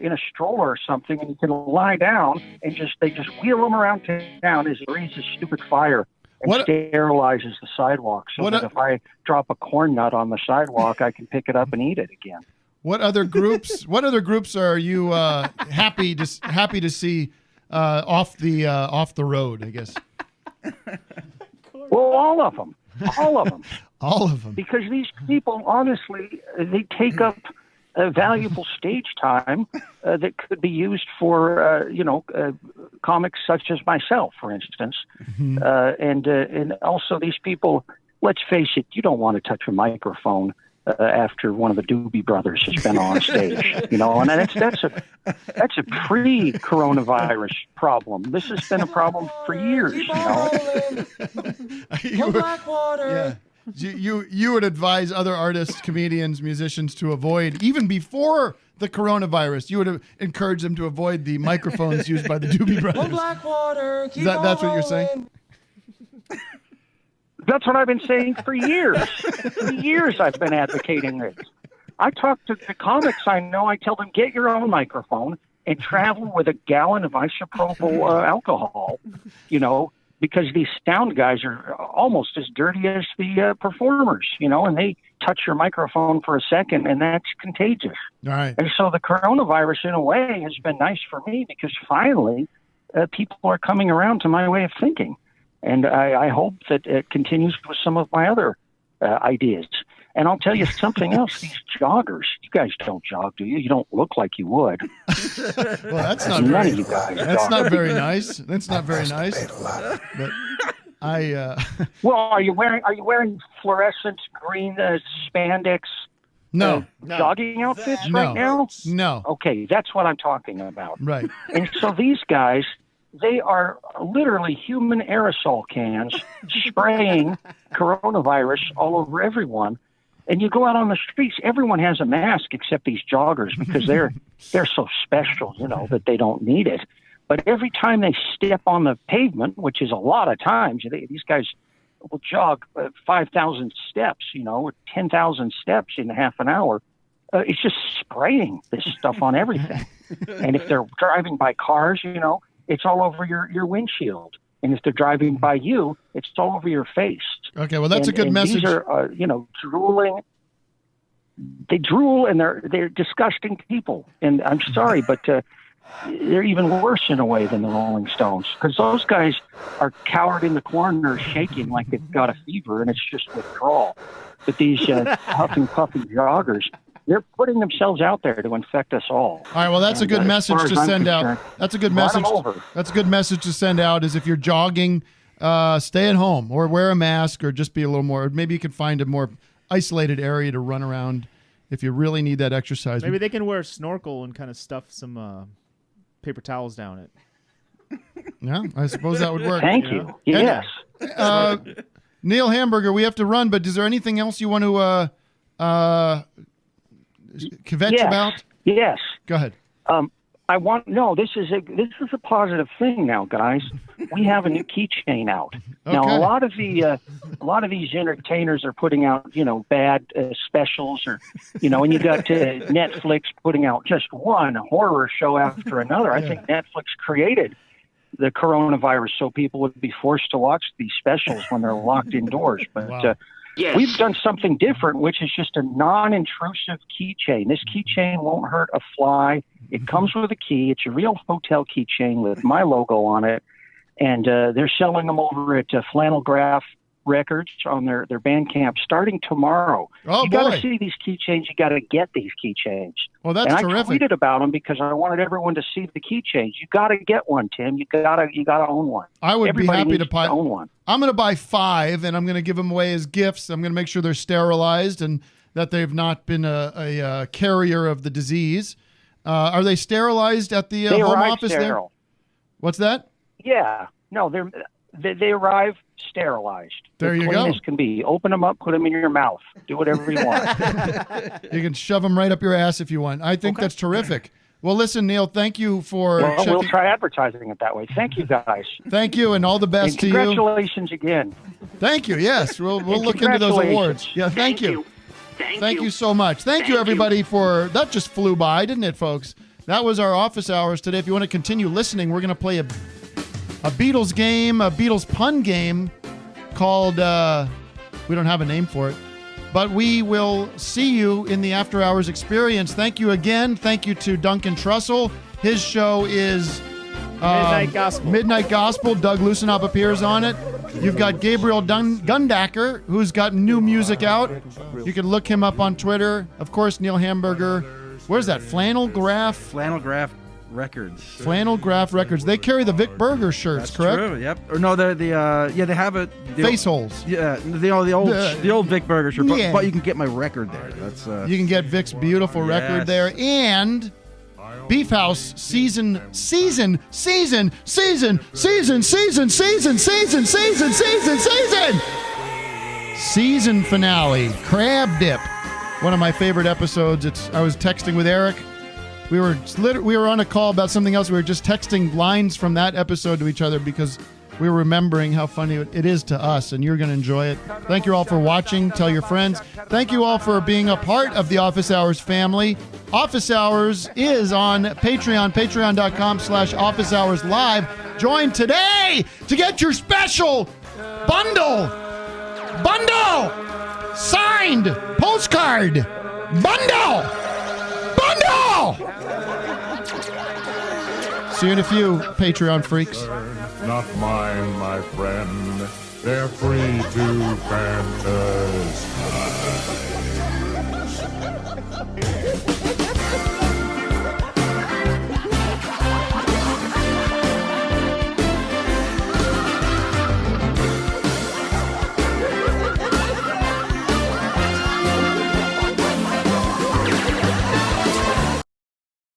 in a stroller or something, and you can lie down and they just wheel him around town as he breathes this stupid fire and sterilizes the sidewalk so that if I drop a corn nut on the sidewalk, I can pick it up and eat it again. What other groups? What other groups are you happy to see off the road? I guess. Well, all of them. All of them. Because these people, honestly, they take up valuable stage time that could be used for, comics such as myself, for instance. And also these people. Let's face it, you don't want to touch a microphone after one of the Doobie Brothers has been on stage, you know, and that's a pre-coronavirus problem. This has been a problem for years, you know. Yeah. You would advise other artists, comedians, musicians to avoid, even before the coronavirus, you would encourage them to avoid the microphones used by the Doobie Brothers. That's what you're saying? That's what I've been saying for years. For years I've been advocating this. I talk to the comics I know. I tell them, get your own microphone and travel with a gallon of isopropyl alcohol, you know, because these sound guys are almost as dirty as the performers, you know, and they touch your microphone for a second, and that's contagious. All right. And so the coronavirus, in a way, has been nice for me because finally people are coming around to my way of thinking. And I hope that it continues with some of my other ideas. And I'll tell you something else. These joggers, you guys don't jog, do you? You don't look like you would. Well, that's not None very, of you guys that's jog. not very nice. That's not very nice. But Well, are you wearing fluorescent green spandex? No. Jogging outfits right now? No. Okay, that's what I'm talking about. Right. And so these guys, they are literally human aerosol cans spraying coronavirus all over everyone. And you go out on the streets, everyone has a mask except these joggers because they're so special, that they don't need it. But every time they step on the pavement, which is a lot of times, these guys will jog 5,000 steps, or 10,000 steps in half an hour. It's just spraying this stuff on everything. And if they're driving by cars, it's all over your windshield. And if they're driving by you, it's all over your face. Okay, well, that's a good message. These are, drooling. They drool, and they're disgusting people. And I'm sorry, but they're even worse in a way than the Rolling Stones, because those guys are cowered in the corner, shaking like they've got a fever, and it's just withdrawal. But these huffing, puffing joggers, they're putting themselves out there to infect us all. All right, well, that's a good message to send out. That's a good message. That's a good message to send out. Is if you're jogging, stay at home or wear a mask or just be a little more. Maybe you can find a more isolated area to run around if you really need that exercise. Maybe they can wear a snorkel and kind of stuff some paper towels down it. Yeah, I suppose that would work. Thank you. Yes. Neil Hamburger, we have to run, but is there anything else you want to kvetch about? Yes. Go ahead. This is a positive thing now, guys. We have a new keychain out. Okay. Now a lot of these entertainers are putting out, bad specials, or, and you got Netflix putting out just one horror show after another. I think Netflix created the coronavirus so people would be forced to watch these specials when they're locked indoors. But we've done something different, which is just a non-intrusive keychain. This keychain won't hurt a fly. It comes with a key. It's a real hotel keychain with my logo on it. And they're selling them over at Flannel Graph Records on their Bandcamp starting tomorrow. Oh, you got to see these keychains. You got to get these keychains. Well, that's terrific. I tweeted about them because I wanted everyone to see the keychains. You got to get one, Tim. You got to own one. I would be happy to own one. I'm going to buy 5, and I'm going to give them away as gifts. I'm going to make sure they're sterilized and that they've not been a carrier of the disease. Are they sterilized at the home office sterile. there? What's that? Yeah. No, they arrive sterilized. There you go. go. As can be. Open them up, put them in your mouth. Do whatever you want. You can shove them right up your ass if you want. I think that's terrific. Well, listen, Neil, thank you for checking. We'll try advertising it that way. Thank you, guys. Thank you, and all the best to you. Congratulations again. Thank you. Yes, we'll look into those awards. Yeah, thank you. Thank you so much. Thank you, everybody, for that. Just flew by, didn't it, folks? That was our office hours today. If you want to continue listening, we're going to play a Beatles game, a Beatles pun game called, we don't have a name for it, but we will see you in the After Hours experience. Thank you again. Thank you to Duncan Trussell. His show is Midnight Gospel. Midnight Gospel. Doug Lucenop appears on it. You've got Gabriel Gundacker, who's got new music out. You can look him up on Twitter. Of course, Neil Hamburger. Where's that? Flannel Graph Records. Flannel Graph Records. They carry the Vic Berger shirts, That's correct? True. Yep. Or no, they're they have a face holes. Yeah, the old Vic Berger shirt. Yeah. But you can get my record there. That's you can get Vic's beautiful record there, and Beef House season finale. Crab Dip. One of my favorite episodes. I was texting with Eric. We were on a call about something else. We were just texting lines from that episode to each other because we were remembering how funny it is to us, and you're going to enjoy it. Thank you all for watching. Tell your friends. Thank you all for being a part of the Office Hours family. Office Hours is on Patreon, patreon.com/Office Hours Live. Join today to get your special bundle, signed postcard, bundle. See you in a few, Patreon freaks. Not mine, my friend. They're free to fantasize.